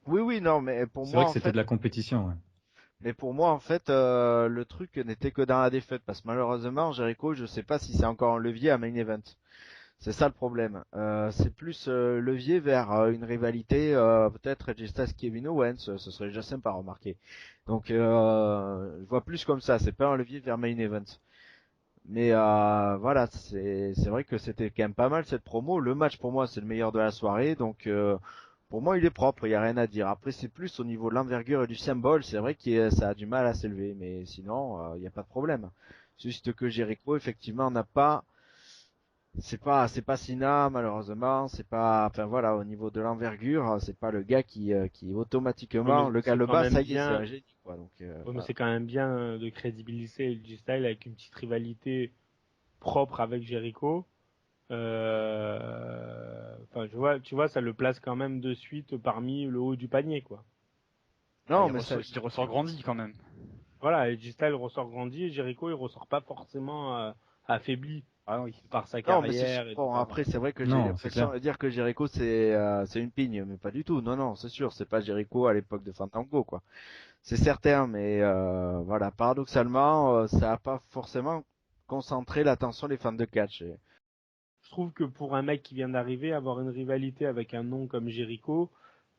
Oui, oui, non, mais pour C'est moi vrai que en c'était fait, de la compétition. Ouais. le truc n'était que dans la défaite parce que malheureusement, Jericho, je sais pas si c'est encore un levier à main event. C'est ça le problème. C'est plus levier vers une rivalité, peut-être Edge Styles Kevin Owens, ce serait déjà sympa à remarquer. Donc je vois plus comme ça, c'est pas un levier vers main event. Mais voilà, c'est vrai que c'était quand même pas mal cette promo. Le match pour moi c'est le meilleur de la soirée, donc pour moi il est propre, il y a rien à dire. Après c'est plus au niveau de l'envergure et du symbole, c'est vrai que ça a du mal à s'élever, mais sinon il n'y a pas de problème. C'est juste que Jericho effectivement n'a pas c'est pas Cena malheureusement, c'est pas enfin voilà au niveau de l'envergure, c'est pas le gars qui Ouais, automatiquement mais le gars c'est le quand bat, même ça y est, c'est bien. un génie quoi. Donc Ouais, mais voilà. c'est quand même bien de crédibiliser LG Style avec une petite rivalité propre avec Jericho. Enfin, tu vois, ça le place quand même de suite parmi le haut du panier, quoi. Ah, Non, mais ça il ressort grandi quand même. Voilà, LG Style ressort grandi et Jericho, il ressort pas forcément affaibli Ah oui. par sa non, mais c'est carrière et de bon. par. Après, c'est vrai que j'ai Non, c'est l'impression clair. de dire que Jericho c'est une pigne, mais pas du tout. Non, non, c'est sûr, c'est pas Jericho à l'époque de Fandango, quoi. C'est certain, mais voilà, paradoxalement, ça a pas forcément concentré l'attention des fans de catch. Je trouve que pour un mec qui vient d'arriver, avoir une rivalité avec un nom comme Jericho,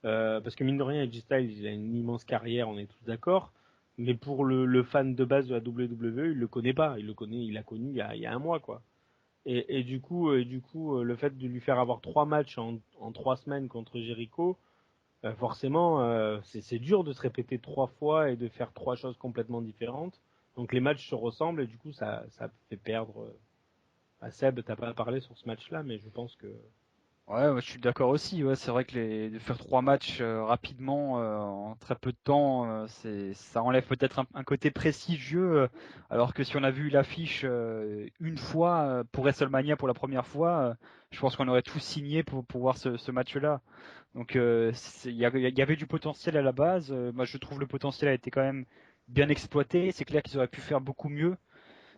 parce que mine de rien, LG Styles, il a une immense carrière, on est tous d'accord. Mais pour le fan de base de la WWE, il le connaît pas. Il l'a connu il y a un mois, quoi. Et du coup, le fait de lui faire avoir 3 matchs en 3 semaines contre Jericho, forcément, c'est dur de se répéter 3 fois et de faire 3 choses complètement différentes. Donc les matchs se ressemblent et du coup, ça fait perdre. Seb, t'as pas parlé sur ce match-là, mais je pense que. Ouais, je suis d'accord aussi. Ouais, c'est vrai que de faire 3 matchs rapidement en très peu de temps, ça enlève peut-être un côté prestigieux. Alors que si on a vu l'affiche une fois pour WrestleMania pour la première fois, je pense qu'on aurait tous signé pour voir ce match-là. Donc il y avait du potentiel à la base. Moi, je trouve le potentiel a été quand même bien exploité. C'est clair qu'ils auraient pu faire beaucoup mieux.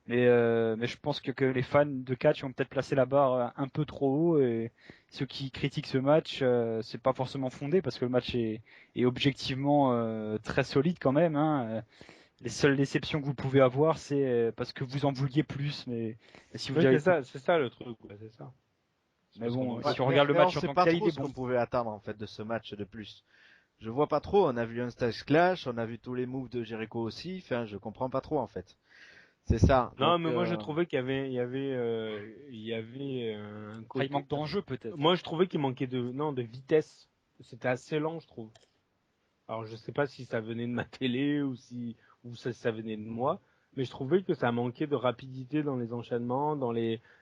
Mais je pense que les fans de catch ont peut-être placé la barre un peu trop haut et ceux qui critiquent ce match, c'est pas forcément fondé parce que le match est objectivement très solide quand même. Hein. Les seules déceptions que vous pouvez avoir, c'est parce que vous en vouliez plus. Mais si vous Oui, avez, c'est ça le truc, ouais, c'est ça. C'est mais parce qu'on bon, en Ouais, si on voulait. regarde le mais on match en sait tant que pas tel, il trop est ce qu'on bon. pouvait attendre en fait de ce match de plus. Je vois pas trop. On a vu un Styles Clash, on a vu tous les moves de Jericho aussi. Enfin, je comprends pas trop en fait. C'est ça. Donc Non, mais moi je trouvais il y avait un Enfin, il côté. manque d'enjeu peut-être. Moi je trouvais qu'il manquait de vitesse. C'était assez lent, je trouve. Alors je sais pas si ça venait de ma télé ou ça venait de moi, mais je trouvais que ça manquait de rapidité dans les enchaînements,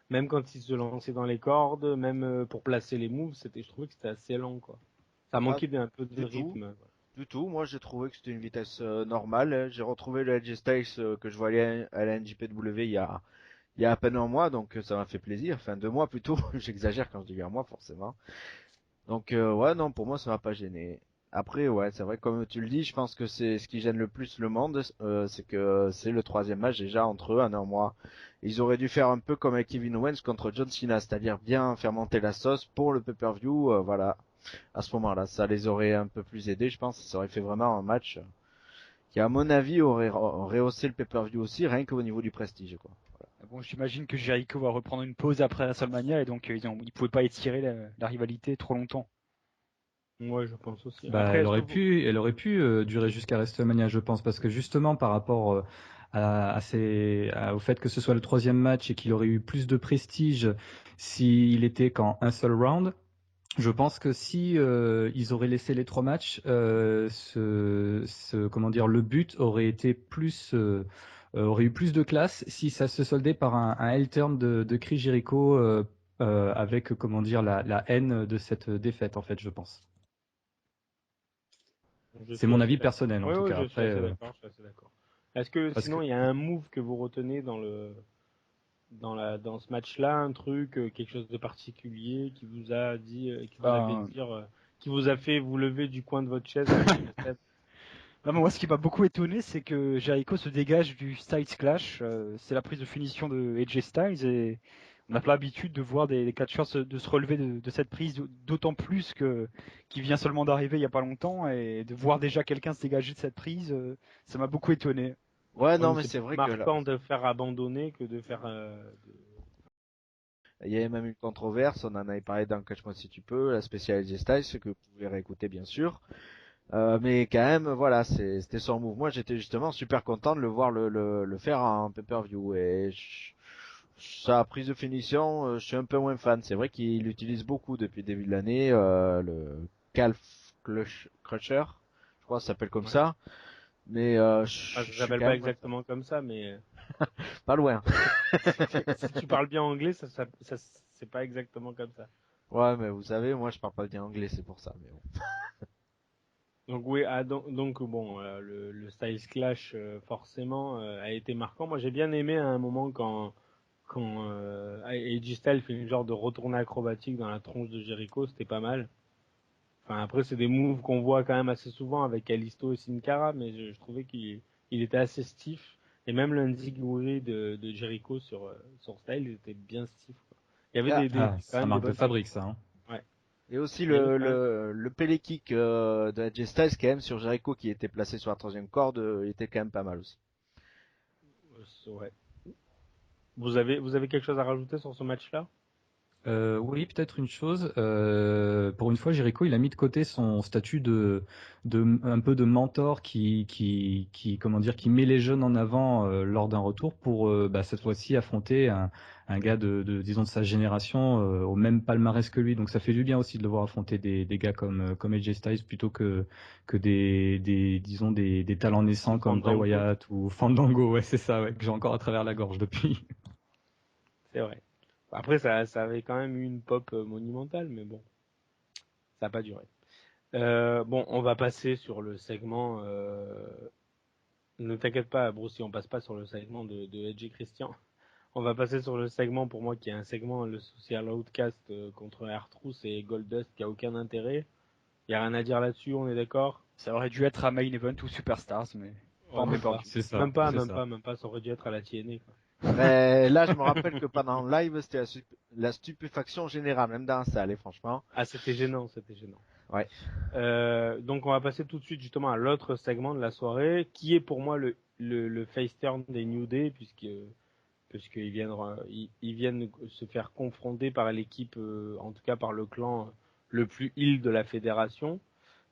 même quand il se lançait dans les cordes, même pour placer les moves, je trouvais que c'était assez lent, quoi. Ça ah, manquait d'un peu de du tout. rythme. Du tout, moi j'ai trouvé que c'était une vitesse normale. J'ai retrouvé le Edge Styles que je voyais à la NJPW il y a à peine un mois, donc ça m'a fait plaisir. Enfin 2 mois plutôt, j'exagère quand je dis un mois forcément. Donc ouais non, pour moi ça m'a pas gêné. Après ouais, c'est vrai comme tu le dis, je pense que c'est ce qui gêne le plus le monde, c'est que c'est le troisième match déjà entre eux en un mois. Ils auraient dû faire un peu comme avec Kevin Owens contre John Cena, c'est-à-dire bien faire monter la sauce pour le pay-per-view, voilà à ce moment-là. Ça les aurait un peu plus aidés, je pense. Ça aurait fait vraiment un match qui, à mon avis, aurait rehaussé le pay-per-view aussi, rien qu'au niveau du prestige, quoi. Bon, j'imagine que Jericho va reprendre une pause après WrestleMania et donc ils pouvaient pas étirer la rivalité trop longtemps. Ouais, je pense aussi. Bah, Après, elle est-ce que aurait vous... pu, elle aurait pu durer jusqu'à WrestleMania, je pense, parce que justement par rapport au fait que ce soit le troisième match et qu'il aurait eu plus de prestige s'il était qu'en un seul round, je pense que si ils auraient laissé les 3 matchs, comment dire, le but aurait été aurait eu plus de classe si ça se soldait par un heel turn de Chris Jericho avec, comment dire, la haine de cette défaite, en fait, je pense. Je C'est suis mon assez avis d'accord. personnel, en Oui, tout oui, cas. je suis Après, assez d'accord, je suis assez d'accord. Est-ce que parce que sinon il y a un move que vous retenez dans ce match-là, un truc, quelque chose de particulier qui vous a dit, qui vous a fait Ben, dire, qui vous a fait vous lever du coin de votre chaise avec une tête. non, mais moi, ce qui m'a beaucoup étonné, c'est que Jericho se dégage du Styles Clash. C'est la prise de finition de AJ Styles et on n'a pas l'habitude de voir des catcheurs de se relever de cette prise, d'autant plus que qui vient seulement d'arriver il y a pas longtemps et de voir déjà quelqu'un se dégager de cette prise, ça m'a beaucoup étonné. Ouais, Ouais, non, mais mais c'est c'est plus vrai que là, marquant de faire abandonner que de faire. il y avait même une controverse, on en avait parlé dans Catch-moi si tu peux, la spéciale AJ Styles, ce que vous pouvez réécouter bien sûr. Mais quand même, voilà, c'était son move. Moi, j'étais justement super content de le voir le faire en pay-per-view. Et sa prise de finition, je suis un peu moins fan. C'est vrai qu'il l'utilise beaucoup depuis le début de l'année, le Calf Crusher, je crois que ça s'appelle comme Ouais. ça. Mais Enfin, ça je suis s'appelle quand pas même moins fan. exactement comme ça, mais Pas loin. si tu parles bien anglais, c'est pas exactement comme ça. Ouais, mais vous savez, moi je parle pas bien anglais, c'est pour ça. Mais bon. Donc oui, donc bon, le Styles Clash forcément a été marquant. Moi, j'ai bien aimé à un moment quand AJ Styles fait une genre de retournée acrobatique dans la tronche de Jericho, c'était pas mal. Enfin après, c'est des moves qu'on voit quand même assez souvent avec Kalisto et Sin Cara, mais je trouvais qu'il était assez stiff. Et même l'enziguri de Jericho sur Styles était bien stiff, quoi. Il y avait Ah, quand ça même des marque de bonnes fabrique, séquences. ça. Hein. Ouais. et aussi Il y avait quand même. le Pele Kick de AJ Styles quand même sur Jericho qui était placé sur la troisième corde, il était quand même pas mal aussi. Ouais. Vous avez quelque chose à rajouter sur ce match-là? Oui, peut-être une chose. Pour une fois, Jericho, il a mis de côté son statut un peu de mentor comment dire, qui met les jeunes en avant lors d'un retour pour cette fois-ci affronter un gars disons, de sa génération au même palmarès que lui. Donc ça fait du bien aussi de le voir affronter des gars comme AJ Styles plutôt que disons, des talents naissants comme Bray Fandango, Wyatt ou Fandango. Ouais, c'est ça, ouais, que j'ai encore à travers la gorge depuis. c'est vrai. Après, ça avait quand même eu une pop monumentale, mais bon, ça n'a pas duré. Bon, on va passer sur le segment. Ne t'inquiète pas, Bruce, si on passe pas sur le segment de Edgy Christian. On va passer sur le segment, pour moi, qui est un segment, le Social Outcast contre R-Truth et Goldust, qui a aucun intérêt. Il y a rien à dire là-dessus, on est d'accord? Ça aurait dû être à Main Event ou Superstars, mais pas Ouais, en même pas. pay-per-view. C'est ça, Même pas, c'est même ça. pas, même pas, ça aurait dû être à la TNA, quoi. Mais là, je me rappelle que pendant le live, c'était la stupéfaction générale, même dans la salle, et franchement. Ah, c'était gênant, c'était gênant. Ouais. Donc on va passer tout de suite justement à l'autre segment de la soirée, qui est pour moi le face turn des New Day, puisqu'ils viennent se faire confronter par l'équipe, en tout cas par le clan le plus heel de la fédération.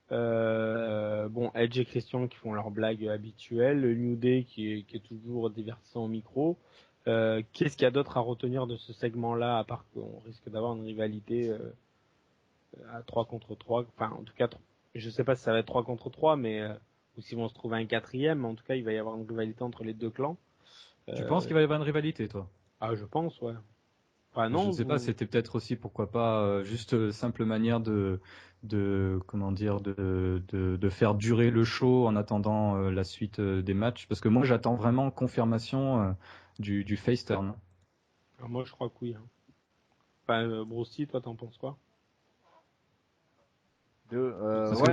Bon, Edge et Christian qui font leurs blagues habituelles, le New Day qui est toujours divertissant au micro. Qu'est-ce qu'il y a d'autre à retenir de ce segment-là, à part qu'on risque d'avoir une rivalité à 3 contre 3, enfin en tout cas, je sais pas si ça va être 3 contre 3, mais ou s'ils vont se trouver un quatrième, mais en tout cas il va y avoir une rivalité entre les deux clans. Tu penses qu'il va y avoir une rivalité, toi? Ah, je pense, ouais. Enfin Je non, sais pas, vous... c'était peut-être aussi, pourquoi pas, juste simple manière comment dire, de faire durer le show en attendant la suite des matchs. Parce que moi, j'attends vraiment confirmation du face turn. Ah, moi je crois que oui. Hein. Enfin, Bruce, toi t'en penses quoi? Parce que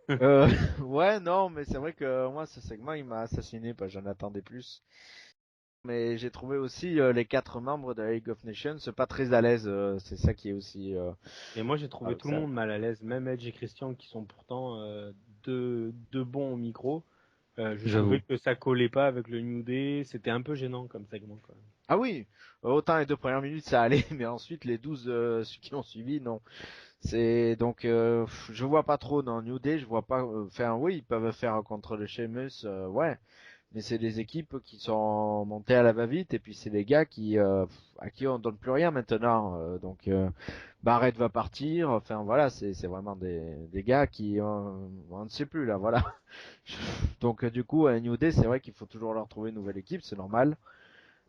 Ouais. Ouais, non, mais c'est vrai que moi, ce segment, il m'a assassiné, parce que j'en attendais plus. Mais j'ai trouvé aussi les 4 membres de la League of Nations pas très à l'aise. C'est ça qui est aussi Et moi j'ai trouvé tout le paradoxal. monde mal à l'aise, même Edge et Christian qui sont pourtant deux bons au micro. Je trouvais j'avoue. que ça collait pas avec le New Day, c'était un peu gênant comme segment quand même. Ah oui, autant les 2 premières minutes ça allait, mais ensuite les 12 qui ont suivi, non. C'est donc je vois pas trop dans New Day, je vois pas enfin oui, ils peuvent faire contre le Sheamus ouais, mais c'est des équipes qui sont montées à la va-vite et puis c'est des gars qui à qui on donne plus rien maintenant donc Barrett va partir, enfin voilà, c'est vraiment des gars qui on ne sait plus là, voilà. Donc du coup à New Day, c'est vrai qu'il faut toujours leur trouver une nouvelle équipe, c'est normal.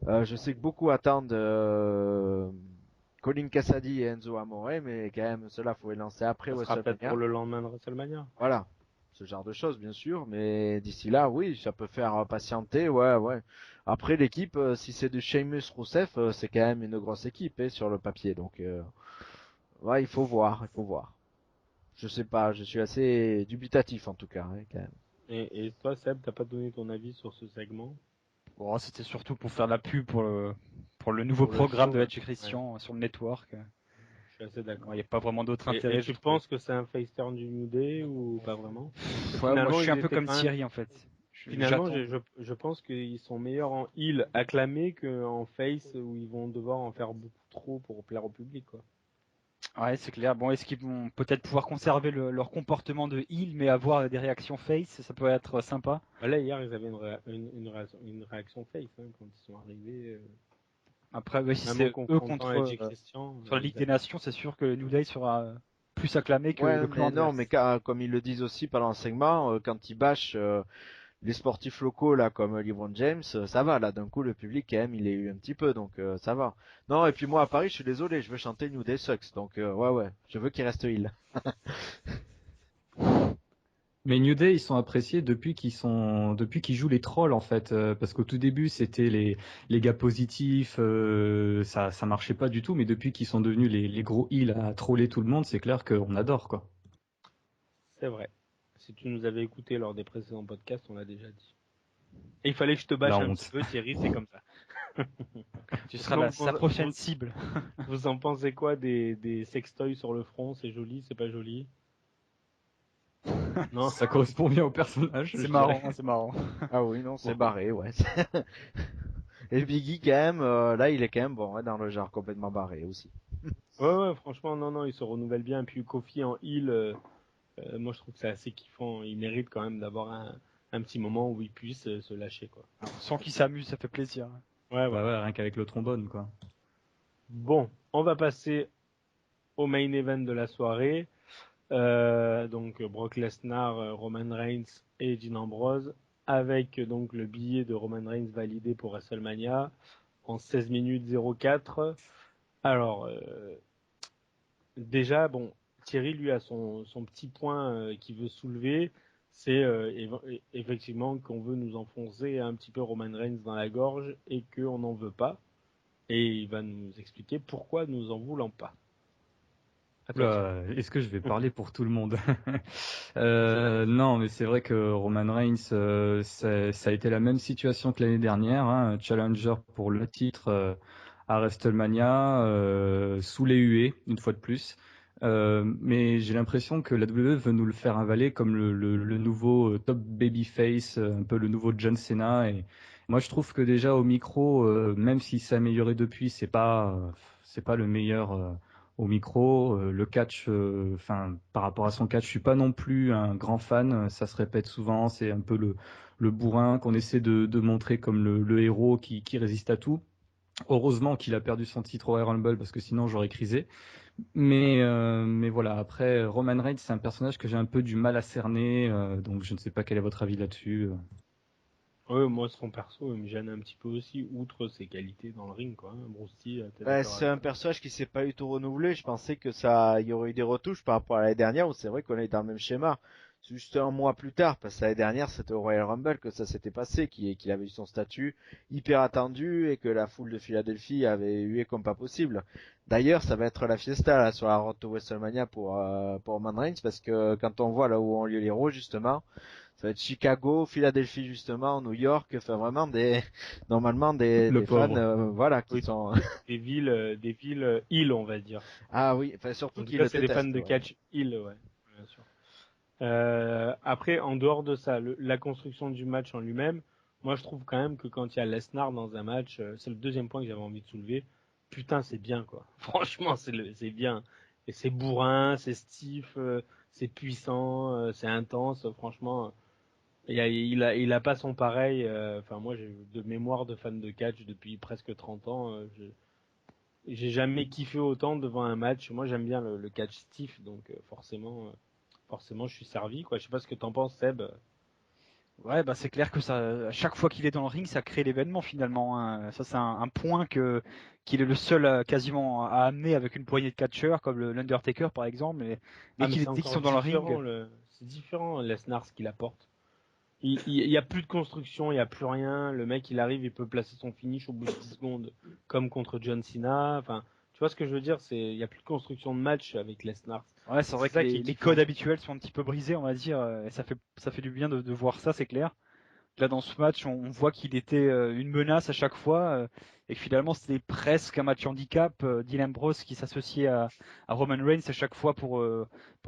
Je sais que beaucoup attendent Colin Cassady et Enzo Amore, mais quand même, cela faut les lancer après Ça sera peut-être WrestleMania. pour le lendemain de WrestleMania. Voilà, ce genre de choses, bien sûr, mais d'ici là, oui, ça peut faire patienter, ouais, ouais. Après, l'équipe, si c'est de Sheamus Rousseff, c'est quand même une grosse équipe sur le papier, donc ouais, il faut voir, il faut voir. Je sais pas, je suis assez dubitatif en tout cas, quand même. Et toi, Seb, t'as pas donné ton avis sur ce segment? Bon, c'était surtout pour faire la pub pour le nouveau Pour le programme show, de ouais. Edge et Christian sur le network. Je suis assez Il d'accord. n'y a pas vraiment d'autre intérêt. Et je tu trouve. penses que c'est un face turn du New Day ou pas vraiment? Parce que Ouais, moi, je finalement, suis un ils peu étaient comme quand même. Thierry en fait. Finalement, J'attends. je pense qu'ils sont meilleurs en heel acclamé qu'en face où ils vont devoir en faire beaucoup trop pour plaire au public, quoi. Ouais, c'est clair. Bon, est-ce qu'ils vont peut-être pouvoir conserver leur comportement de heel, mais avoir des réactions face, ça peut être sympa. Bah là, hier, ils avaient une réaction face hein, quand ils sont arrivés. Après, ouais, si Même en c'est eux confrontant contre Edge et Christian, sur la ils Ligue des Nations, c'est sûr que New Day sera plus acclamé que Ouais, le clan mais non, mais adverse. comme ils le disent aussi pendant le segment, quand ils bâchent les sportifs locaux là comme LeBron James, ça va là d'un coup le public quand même il est eu un petit peu donc ça va. Non et puis moi à Paris je suis désolé, je veux chanter New Day Sucks donc ouais ouais, je veux qu'il reste il. Mais New Day, ils sont appréciés depuis qu'ils jouent les trolls en fait, parce qu'au tout début c'était les gars positifs, ça marchait pas du tout, mais depuis qu'ils sont devenus les gros heels à troller tout le monde, c'est clair qu'on adore quoi. C'est vrai. Si tu nous avais écouté lors des précédents podcasts, on l'a déjà dit. Et il fallait que je te La bâche un petit honte. peu, Thierry, c'est comme ça. Tu seras Sinon, sa prochaine cible. vous en pensez quoi des sextoys sur le front? C'est joli, c'est pas joli? Non? Ça correspond bien au personnage, C'est je marrant, dirais. c'est marrant. Ah oui non c'est Bon. barré ouais. Et Biggie quand même là il est quand même bon ouais, dans le genre complètement barré aussi. Ouais, ouais, franchement, non, non, il se renouvelle bien. Et puis Kofi en heel, moi je trouve que c'est assez kiffant. Il mérite quand même d'avoir un petit moment où il puisse se lâcher, quoi. Sans qu'il s'amuse, ça fait plaisir. Ouais, Bah voilà. ouais, rien qu'avec le trombone quoi. Bon, on va passer au main event de la soirée. Donc Brock Lesnar, Roman Reigns et Dean Ambrose, avec donc le billet de Roman Reigns validé pour WrestleMania en 16 minutes 04. Alors, déjà, bon, Thierry, lui, a son petit point qu'il veut soulever, c'est effectivement qu'on veut nous enfoncer un petit peu Roman Reigns dans la gorge et qu'on n'en veut pas. Et il va nous expliquer pourquoi nous en voulons pas. À toi, Thierry. Oula, est-ce que je vais parler pour tout le monde? Non, mais c'est vrai que Roman Reigns, ça a été la même situation que l'année dernière, hein, challenger pour le titre à WrestleMania, sous les huées, une fois de plus. Mais j'ai l'impression que la WWE veut nous le faire avaler comme le nouveau top babyface, un peu le nouveau John Cena. Et moi, je trouve que déjà au micro, même s'il s'est amélioré depuis, c'est pas le meilleur. Au micro. Le catch, enfin, par rapport à son catch, je suis pas non plus un grand fan. Ça se répète souvent. C'est un peu le bourrin qu'on essaie de montrer comme le héros qui résiste à tout. Heureusement qu'il a perdu son titre au Royal Rumble parce que sinon j'aurais crisé. Mais voilà. Après, Roman Reigns, c'est un personnage que j'ai un peu du mal à cerner. Donc je ne sais pas quel est votre avis là-dessus. Ouais, moi, son perso, il me gêne un petit peu aussi, outre ses qualités dans le ring, quoi. Bruce Lee, t'es Ouais, d'accord c'est avec un moi? personnage qui s'est pas du tout renouvelé. Je pensais que ça, il y aurait eu des retouches par rapport à l'année dernière où c'est vrai qu'on est dans le même schéma. C'est juste un mois plus tard, parce que l'année dernière c'était au Royal Rumble que ça s'était passé, qu'il avait eu son statut hyper attendu et que la foule de Philadelphie avait hué comme pas possible. D'ailleurs, ça va être la fiesta là sur la road to WrestleMania pour Roman Reigns parce que quand on voit là où ont lieu les Raws justement, ça va être Chicago, Philadelphie justement, New York, enfin vraiment normalement Le des fans, pauvre. voilà, qui Oui, sont, des villes heal, on va dire. ah oui, enfin surtout En tout qu'ils cas, le c'est des fans détestent, de ouais. catch heal, ouais, bien sûr. Après, en dehors de ça, la construction du match en lui-même, moi je trouve quand même que quand il y a Lesnar dans un match, c'est le deuxième point que j'avais envie de soulever. Putain, c'est bien quoi. Franchement, c'est bien. Et c'est bourrin, c'est stiff, c'est puissant, c'est intense. Franchement, il a pas son pareil. Enfin, moi, j'ai de mémoire de fan de catch depuis presque 30 ans. J'ai jamais kiffé autant devant un match. Moi, j'aime bien le catch stiff, donc forcément, je suis servi, quoi. Je sais pas ce que t'en penses, Seb. Ouais, bah c'est clair que ça, à chaque fois qu'il est dans le ring, ça crée l'événement finalement, hein. Ça, c'est un point qu'il est le seul quasiment à amener avec une poignée de catcheurs comme l'Undertaker par exemple. Mais Ah, mais c'est dès qu'ils encore sont dans le différent, ring, c'est différent, Lesnar, ce qu'il apporte. Il y a plus de construction, il y a plus rien. Le mec, il arrive, il peut placer son finish au bout de 10 secondes, comme contre John Cena. Enfin, tu vois ce que je veux dire? Il y a plus de construction de match avec Lesnar. ouais, c'est vrai C'est que ça qui est les kiffant. codes habituels sont un petit peu brisés, on va dire, et ça fait du bien de voir ça, c'est clair. Là, dans ce match, on voit qu'il était une menace à chaque fois et que finalement, c'était presque un match handicap. Dean Ambrose qui s'associait à Roman Reigns à chaque fois pour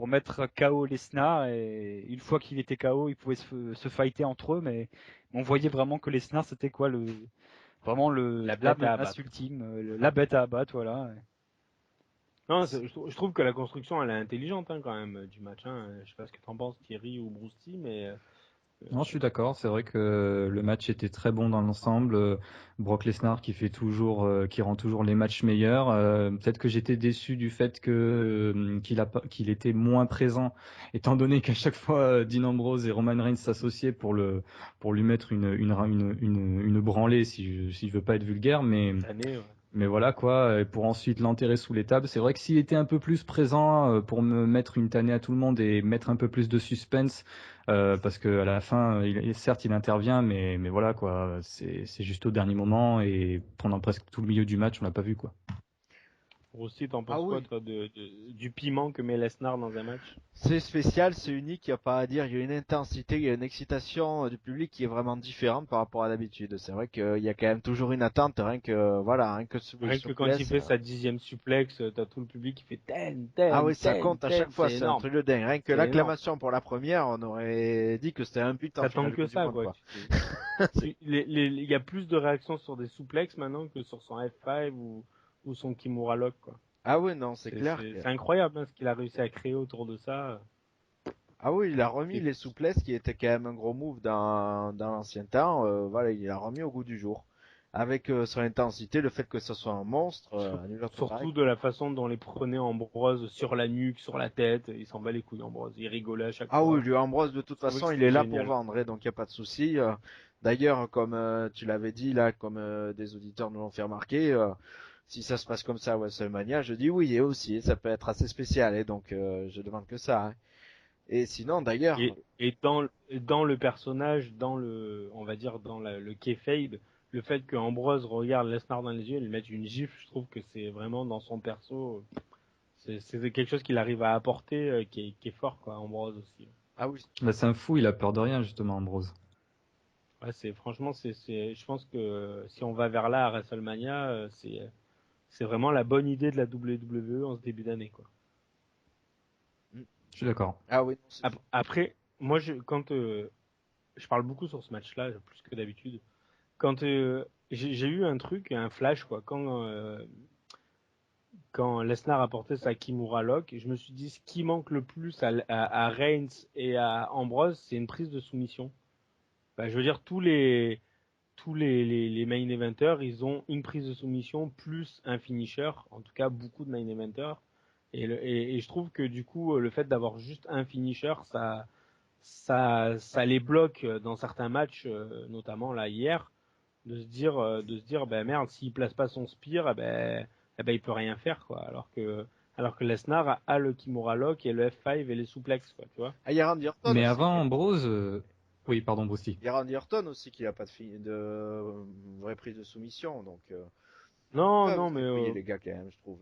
mettre KO Lesnar. Et une fois qu'il était KO, ils pouvaient se fighter entre eux. Mais on voyait vraiment que Lesnar, c'était quoi vraiment La la bête à menace abattre. ultime, la bête à abattre, voilà. Non, je trouve que la construction, elle est intelligente quand même du match. Je sais pas ce que t'en penses, Thierry ou Brousty, mais Non, je suis d'accord. C'est vrai que le match était très bon dans l'ensemble. Brock Lesnar qui rend toujours les matchs meilleurs. Peut-être que j'étais déçu du fait qu'il était moins présent, étant donné qu'à chaque fois Dean Ambrose et Roman Reigns s'associaient pour lui mettre une branlée, si je veux pas être vulgaire, cette année, ouais. mais voilà quoi, et pour ensuite l'enterrer sous les tables. C'est vrai que s'il était un peu plus présent pour me mettre une tannée à tout le monde et mettre un peu plus de suspense, parce que à la fin, certes il intervient, mais voilà quoi, c'est juste au dernier moment et pendant presque tout le milieu du match, on l'a pas vu quoi. Brousty, t'en Ah penses quoi, oui, toi, du piment que met Lesnar dans un match? c'est spécial, c'est unique, il n'y a pas à dire. Il y a une intensité, il y a une excitation du public qui est vraiment différente par rapport à d'habitude. C'est vrai qu'il y a quand même toujours une attente, rien que, voilà, rien que sur les Rien que quand il souplesses. fait sa 10e suplex, t'as tout le public qui fait Ah ten, oui, ça ten, compte à chaque ten, fois, c'est c'est un énorme. truc de dingue. Rien que C'est énorme. l'acclamation pour la première, on aurait dit que c'était un but en T'attends finale de que Coupe du ça, Monde, quoi. quoi. Il y a plus de réactions sur des souplex maintenant que sur son F5 ou son Kimura Lock, quoi. Ah oui, non, c'est clair. C'est incroyable ce qu'il a réussi à créer autour de ça. Ah oui, il a remis C'est les souplesses qui étaient quand même un gros move dans l'ancien temps. Voilà, il l'a remis au goût du jour. Avec son intensité, le fait que ce soit un monstre, nul autre pareil. surtout de la façon dont les prenait Ambrose sur la nuque, sur la tête. Il s'en bat les couilles, Ambrose. Il rigolait à chaque Ah oui, fois. lui Ambrose, de toute Je trouvais façon, que il c'était est là pour génial. vendre, donc il n'y a pas de souci. D'ailleurs, comme tu l'avais dit, là, comme des auditeurs nous l'ont fait remarquer, si ça se passe comme ça à WrestleMania, je dis oui, et aussi, ça peut être assez spécial, et donc je demande que ça, hein. Et sinon, d'ailleurs, Et dans le personnage, on va dire, le kayfabe, le fait que Ambrose regarde Lesnar dans les yeux et lui mette une gifle, je trouve que c'est vraiment dans son perso. C'est quelque chose qu'il arrive à apporter qui est fort, quoi, Ambrose aussi. ah oui, Bah, c'est un fou, il a peur de rien justement, Ambrose. Ouais, franchement, je pense que si on va vers là à WrestleMania, c'est vraiment la bonne idée de la WWE en ce début d'année, quoi. Je suis d'accord. ah oui, non, Après, moi, quand je parle beaucoup sur ce match-là, plus que d'habitude, quand j'ai eu un truc, un flash, quoi, quand Lesnar a porté sa Kimura Lock, je me suis dit, ce qui manque le plus à Reigns et à Ambrose, c'est une prise de soumission. Bah, je veux dire, tous les main eventers, ils ont une prise de soumission plus un finisher, en tout cas beaucoup de main eventers. Et je trouve que du coup, le fait d'avoir juste un finisher, ça les bloque dans certains matchs, notamment là hier, de se dire, ben merde, s'il place pas son spear, eh ben il peut rien faire, quoi. Alors que Lesnar a le Kimura Lock et le F5 et les souplex, quoi, tu vois. ah, il y a Randy Orton Mais aussi. avant Ambrose, oui, pardon, Bruce. Il y a Randy Orton aussi qui n'a pas de vraie prise de soumission, donc ils Non, peuvent non, se mais débrouiller les gars quand même, je trouve.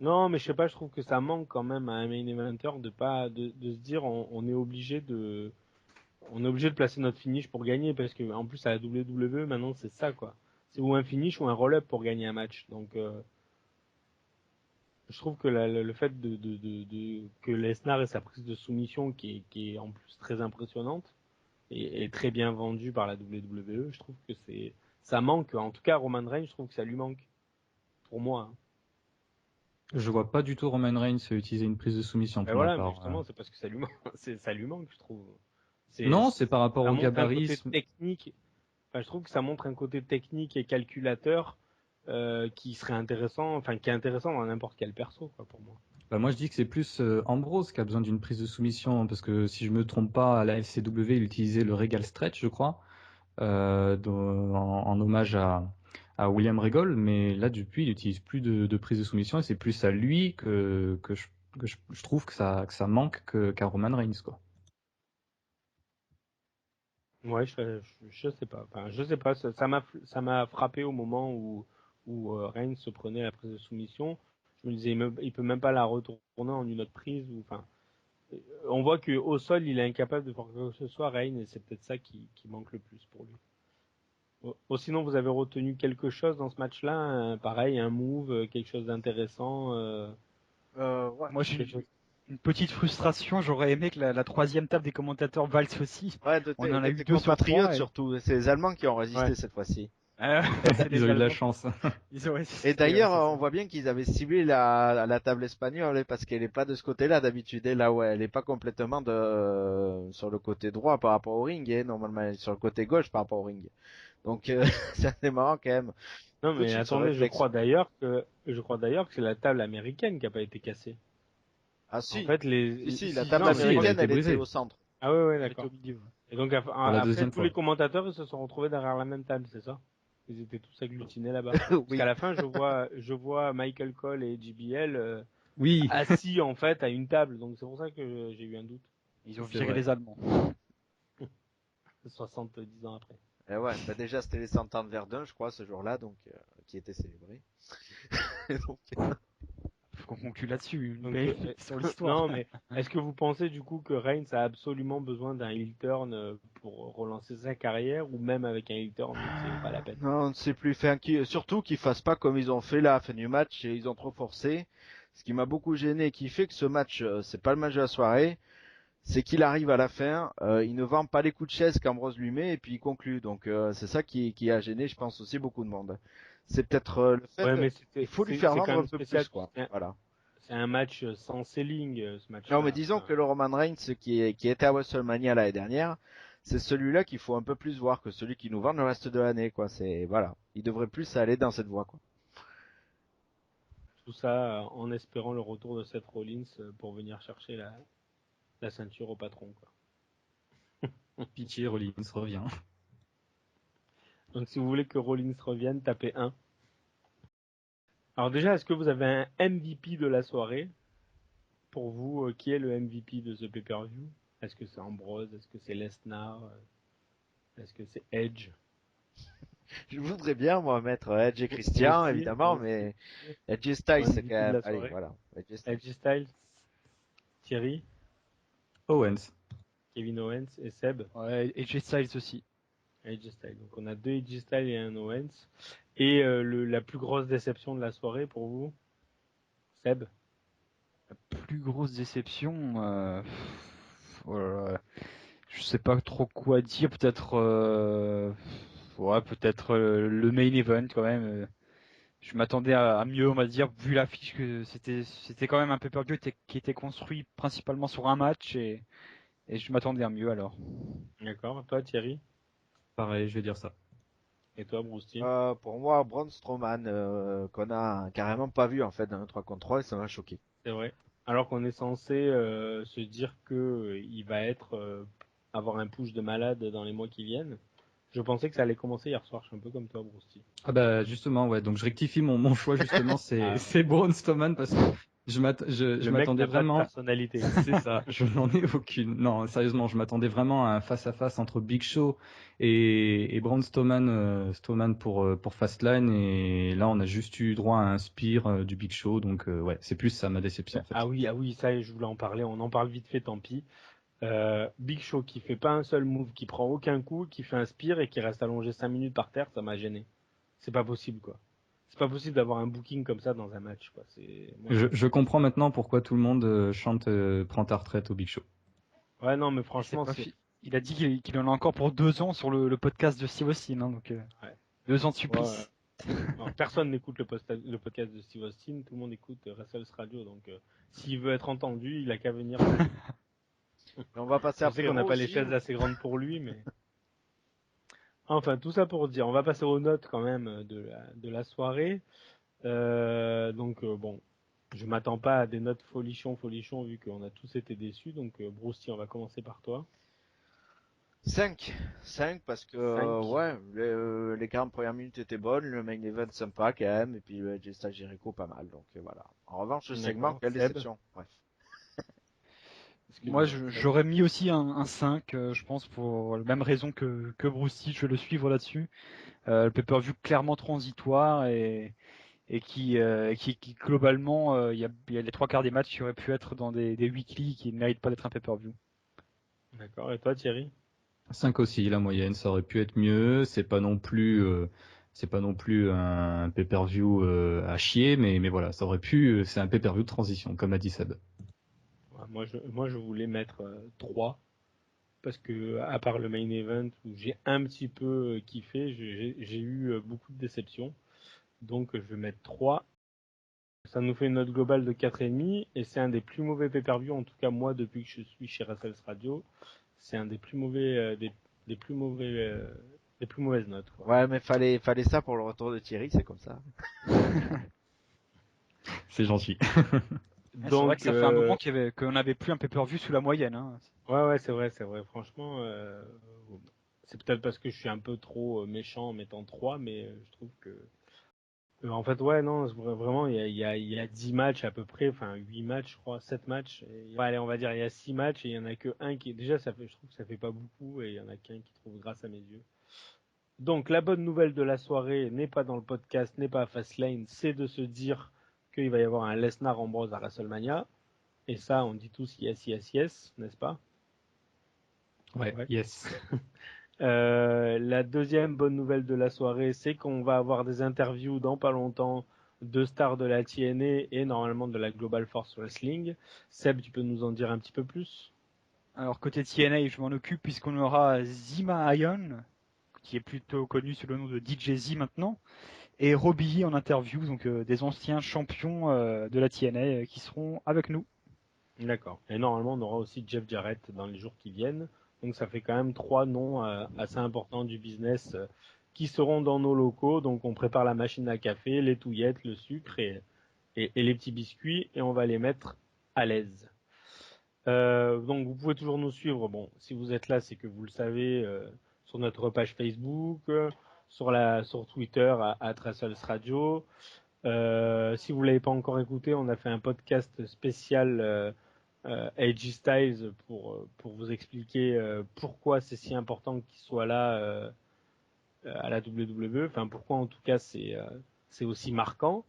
non, mais je sais pas, je trouve que ça manque quand même à un main eventer de se dire on est obligé de placer notre finish pour gagner parce que en plus à la WWE maintenant c'est ça, quoi. C'est ou un finish ou un roll-up pour gagner un match. Donc je trouve que le fait que Lesnar ait sa prise de soumission qui est en plus très impressionnante et très bien vendue par la WWE, je trouve que ça manque. En tout cas, Roman Reigns, je trouve que ça lui manque. Pour moi, hein. Je vois pas du tout Roman Reigns utiliser une prise de soumission Ben pour ma voilà, mais part. justement, c'est parce que ça lui manque, ça lui manque, je trouve. Non, c'est par rapport Ça au montre un côté gabarisme. technique. Enfin, je trouve que ça montre un côté technique et calculateur qui serait intéressant, enfin qui est intéressant dans n'importe quel perso, quoi, pour moi. Bah, moi, je dis que c'est plus Ambrose qui a besoin d'une prise de soumission, parce que si je me trompe pas, à la FCW, il utilisait le Regal Stretch, je crois, en hommage à William Regal, mais là, depuis, il utilise plus de prise de soumission, et c'est plus à lui que je trouve que ça manque qu'à Roman Reigns, quoi. Ouais, je sais pas. Enfin, je sais pas. Ça m'a frappé au moment où Reigns se prenait la prise de soumission. Je me disais, il peut même pas la retourner en une autre prise. Enfin, on voit que au sol, il est incapable de faire quoi que ce soit, Reigns, et c'est peut-être ça qui manque le plus pour lui. Sinon, vous avez retenu quelque chose dans ce match-là, pareil, un move, quelque chose d'intéressant. Ouais. Moi, j'ai Quelque chose... une petite frustration. J'aurais aimé que la troisième table des commentateurs valse aussi. Ouais, On en a eu tes 2 sur compatriotes 3. surtout. C'est les Allemands qui ont résisté Ouais. cette fois-ci. C'est les Ils ont eu de la Allemands. chance. Ils ont résisté, Et d'ailleurs, ouais, c'est ça. on voit bien qu'ils avaient ciblé la table espagnole parce qu'elle est pas de ce côté-là d'habitude. Et là, ouais, elle est pas complètement sur le côté droit par rapport au ring. Et normalement, elle est sur le côté gauche par rapport au ring. Donc, c'est assez marrant quand même. Non, Tout de mais suite, ce attendez, réflexe. je crois d'ailleurs que c'est la table américaine qui a pas été cassée. Ah En si, fait, si, la table non, mais elle a américaine, été elle était brisée. au centre. ah ouais, Elle était d'accord. au milieu. Et donc Pour la après, deuxième tous fois. les commentateurs ils se sont retrouvés derrière la même table, c'est ça? Ils étaient tous agglutinés là-bas. Parce Oui. qu'à la fin, je vois Michael Cole et JBL Oui, assis en fait à une table. Donc c'est pour ça que j'ai eu un doute. Ils ont c'est viré vrai. les Allemands. 70 ans après. Et ouais, bah déjà c'était les 100 ans de Verdun, je crois, ce jour-là, donc qui était célébré. Donc, Faut qu'on conclue là-dessus. Donc, Mais sur l'histoire. non, mais est-ce que vous pensez du coup que Reigns a absolument besoin d'un heel turn pour relancer sa carrière, ou même avec un heel turn, c'est pas la peine? non, on ne sait plus. Surtout qu'ils fassent pas comme ils ont fait là à la fin du match et ils ont trop forcé. Ce qui m'a beaucoup gêné et qui fait que ce match, c'est pas le match de la soirée, c'est qu'il arrive à la fin, il ne vend pas les coups de chaise qu'Ambrose lui met et puis il conclut. Donc c'est ça qui a gêné, je pense aussi beaucoup de monde. C'est peut-être le fait Ouais, mais il faut lui faire c'est quand vendre un même peu spécial. plus, quoi. Voilà. C'est un match sans selling, ce Non, mais match-là. disons Enfin, que le Roman Reigns qui était à WrestleMania l'année dernière, c'est celui-là qu'il faut un peu plus voir que celui qui nous vend le reste de l'année, quoi. C'est, voilà. Il devrait plus aller dans cette voie, quoi. tout ça en espérant le retour de Seth Rollins pour venir chercher la ceinture au patron, quoi. Pitié, Rollins revient. Donc si vous voulez que Rollins revienne, tapez 1. Alors déjà, est-ce que vous avez un MVP de la soirée? Pour vous, qui est le MVP de ce pay-per-view? Est-ce que c'est Ambrose? Est-ce que c'est Lesnar? Est-ce que c'est Edge? Je voudrais bien, moi, mettre Edge et Christian, Moi aussi, évidemment, moi aussi. mais Edge et Styles, c'est MVP quand de même, la allez, soirée. voilà. Edge et Styles. Edge Styles, Thierry, Owens. Kevin Owens et Seb. Ouais, et AJ Styles aussi. AJ Styles. Donc on a 2 AJ Styles et un Owens. Et la plus grosse déception de la soirée pour vous, Seb? Plus grosse déception. Oh là là. Je sais pas trop quoi dire. Peut-être. Ouais, peut-être le main event quand même. Je m'attendais à mieux, on va dire, vu l'affiche que c'était quand même un pay-per-view qui était construit principalement sur un match et je m'attendais à mieux alors. D'accord. Toi, Thierry? Pareil, je vais dire ça. Et toi, Bruce? Pour moi, Braun Strowman, qu'on a carrément pas vu, en fait, dans le 3 contre 3, et ça m'a choqué. C'est vrai. Alors qu'on est censé se dire que il va avoir un push de malade dans les mois qui viennent. Je pensais que ça allait commencer hier soir. Je suis un peu comme toi, Bruce. Ah bah justement, ouais. Donc je rectifie mon choix justement, Ah. c'est Braun Strowman parce que je Le mec m'attendais n'a pas de vraiment. personnalité. C'est ça, je n'en ai aucune. Non, sérieusement, je m'attendais vraiment à un face-à-face entre Big Show et Braun Strowman pour Fastlane. Et là, on a juste eu droit à un spear du Big Show. Donc, ouais, c'est plus ça ma déception en fait. Ah oui, ça, je voulais en parler. On en parle vite fait, tant pis. Big Show qui fait pas un seul move, qui prend aucun coup, qui fait un spear et qui reste allongé 5 minutes par terre, ça m'a gêné. C'est pas possible, quoi. C'est pas possible d'avoir un booking comme ça dans un match, quoi. Je comprends maintenant pourquoi tout le monde chante Prends ta retraite au Big Show. Ouais, non, mais Il franchement, s'est pas il a dit qu'il en a encore pour 2 ans sur le podcast de Steve Austin, hein, donc 2 ans de supplice. Alors, personne n'écoute le podcast de Steve Austin, tout le monde écoute Wrestles Radio, donc s'il veut être entendu, il a qu'à venir. Et on va passer Je à sais qu'on n'a pas les aussi. chaises assez grandes pour lui, mais... Enfin, tout ça pour dire, on va passer aux notes quand même de la soirée. Bon, je m'attends pas à des notes folichon vu qu'on a tous été déçus. Donc, Bruce, on va commencer par toi. 5 parce que 5. ouais, les 40 premières minutes étaient bonnes, le main event sympa quand même, et puis le Jesta Jericho pas mal, donc voilà. En revanche, le segment, D'accord. quelle Seb. déception. Bref. Moi, Excuse-moi, Seb. j'aurais mis aussi un 5, je pense, pour la même raison que Brucey, je vais le suivre là-dessus. Le pay-per-view clairement transitoire et qui globalement, il y a les 3 quarts des matchs qui auraient pu être dans des weekly qui ne méritent pas d'être un pay-per-view. D'accord. Et toi, Thierry? 5 aussi, la moyenne, ça aurait pu être mieux. C'est pas non plus un pay-per-view à chier, mais voilà, ça aurait pu. C'est un pay-per-view de transition, comme l'a dit Seb. Ouais, moi, je voulais mettre 3. Parce que, à part le main event où j'ai un petit peu kiffé, j'ai eu beaucoup de déceptions. Donc, je vais mettre 3. Ça nous fait une note globale de 4,5 et c'est un des plus mauvais pay-per-view, en tout cas moi depuis que je suis chez Wrestles Radio. C'est un des plus mauvais, des plus mauvaises notes, quoi. Ouais, mais fallait ça pour le retour de Thierry, c'est comme ça. C'est gentil. C'est vrai Donc, que ça fait un moment qu'on n'avait plus un pay-per-view sous la moyenne. Hein. ouais, c'est vrai. Franchement, c'est peut-être parce que je suis un peu trop méchant en mettant 3, mais je trouve que en fait, ouais, non, vraiment, il y a 10 matchs à peu près, enfin 8 matchs, je crois, 7 matchs. Allez, on va dire, il y a 6 matchs et il y en a que un qui, déjà, je trouve que ça fait pas beaucoup et il y en a qu'un qui trouve grâce à mes yeux. Donc, la bonne nouvelle de la soirée n'est pas dans le podcast, n'est pas à Fastlane, c'est de se dire qu'il va y avoir un Lesnar Ambrose à WrestleMania. Et ça, on dit tous yes, n'est-ce pas? Ouais, yes. La deuxième bonne nouvelle de la soirée, c'est qu'on va avoir des interviews dans pas longtemps de stars de la TNA et normalement de la Global Force Wrestling. Seb, tu peux nous en dire un petit peu plus? Alors côté TNA, je m'en occupe puisqu'on aura Zima Ion, qui est plutôt connu sous le nom de DJ Z maintenant, et Robbie en interview, donc des anciens champions de la TNA qui seront avec nous. D'accord. Et normalement, on aura aussi Jeff Jarrett dans les jours qui viennent. Donc ça fait quand même 3 noms assez importants du business qui seront dans nos locaux. Donc on prépare la machine à café, les touillettes, le sucre et les petits biscuits et on va les mettre à l'aise. Donc vous pouvez toujours nous suivre. Bon, si vous êtes là, c'est que vous le savez sur notre page Facebook, sur Twitter à Wrestles Radio. Si vous l'avez pas encore écouté, on a fait un podcast spécial AJ Styles pour vous expliquer pourquoi c'est si important qu'il soit là à la WWE. Enfin, pourquoi en tout cas c'est aussi marquant.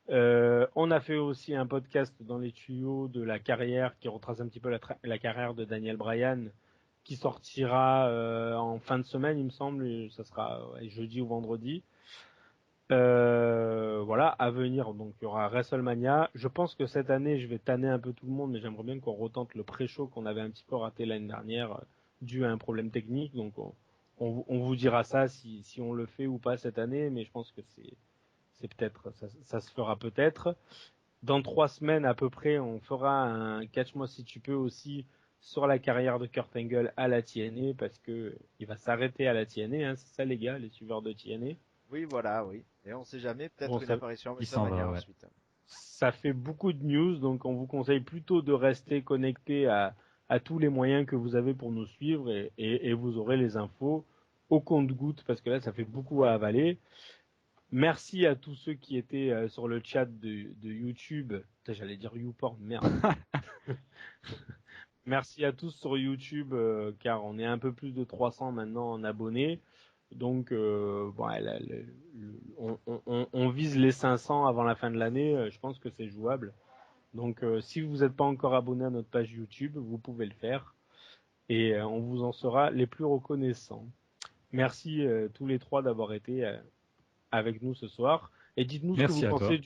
On a fait aussi un podcast dans les tuyaux de la carrière qui retrace un petit peu la carrière de Daniel Bryan qui sortira en fin de semaine, il me semble. Et ça sera jeudi ou vendredi. Voilà, à venir, donc il y aura WrestleMania. Je pense que cette année, je vais tanner un peu tout le monde, mais j'aimerais bien qu'on retente le pré-show qu'on avait un petit peu raté l'année dernière dû à un problème technique. Donc on vous dira ça si on le fait ou pas cette année, mais je pense que c'est peut-être, ça se fera peut-être. Dans 3 semaines à peu près, on fera un Catch-moi si tu peux aussi sur la carrière de Kurt Angle à la TNA parce que il va s'arrêter à la TNA, hein, c'est ça les gars, les suiveurs de TNA. Oui, voilà, oui. Et on sait jamais, peut-être Bon, une apparition à il s'en WrestleMania va, ouais. ensuite. ça fait beaucoup de news, donc on vous conseille plutôt de rester connecté à tous les moyens que vous avez pour nous suivre et vous aurez les infos au compte-gouttes parce que là, ça fait beaucoup à avaler. Merci à tous ceux qui étaient sur le chat de YouTube. Putain, j'allais dire YouPorn, merde. Merci à tous sur YouTube car on est un peu plus de 300 maintenant en abonnés. Donc, bon, on vise les 500 avant la fin de l'année. Je pense que c'est jouable. Donc, si vous n'êtes pas encore abonné à notre page YouTube, vous pouvez le faire. Et on vous en sera les plus reconnaissants. Merci tous les trois d'avoir été avec nous ce soir. Et dites-nous ce que vous Merci à toi. pensez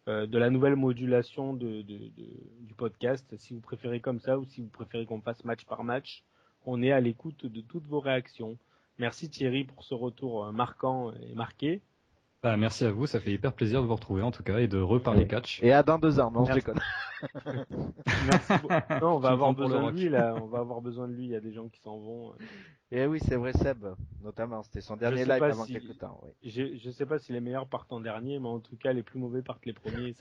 de la nouvelle modulation du podcast. Si vous préférez comme ça ou si vous préférez qu'on fasse match par match. On est à l'écoute de toutes vos réactions. Merci Thierry pour ce retour marquant et marqué. Bah, merci à vous, ça fait hyper plaisir de vous retrouver en tout cas et de reparler catch. Et à dans 2 ans, non, je Merci. déconne. Merci. Non, on va Tu me avoir prends pour le besoin de rock. lui là. On va avoir besoin de lui. Il y a des gens qui s'en vont. Et oui, c'est vrai, Seb, notamment, c'était son dernier sais live pas avant si- quelques temps. Oui. Je sais pas si les meilleurs partent en dernier, mais en tout cas les plus mauvais partent les premiers.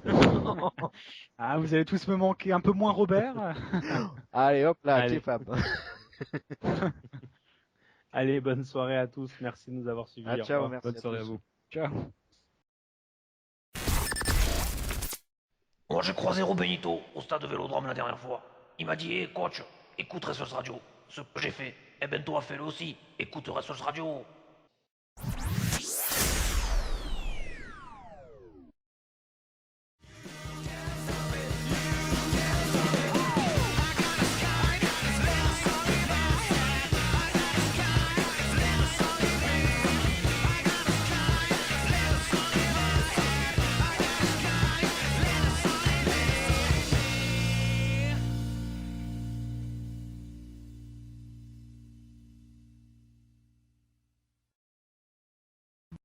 Ah, vous allez tous me manquer un peu moins Robert. Allez, hop là, Allez. Kefab. Allez, bonne soirée à tous. Merci de nous avoir suivis. Ah, Au ciao, revoir. merci Bonne à soirée tous. à vous. Ciao. Moi, j'ai croisé Benito au stade de Vélodrome la dernière fois. Il m'a dit, hé coach, écoute Ressos Radio. Ce que j'ai fait, eh ben toi fais-le aussi. Écoute Ressos Radio.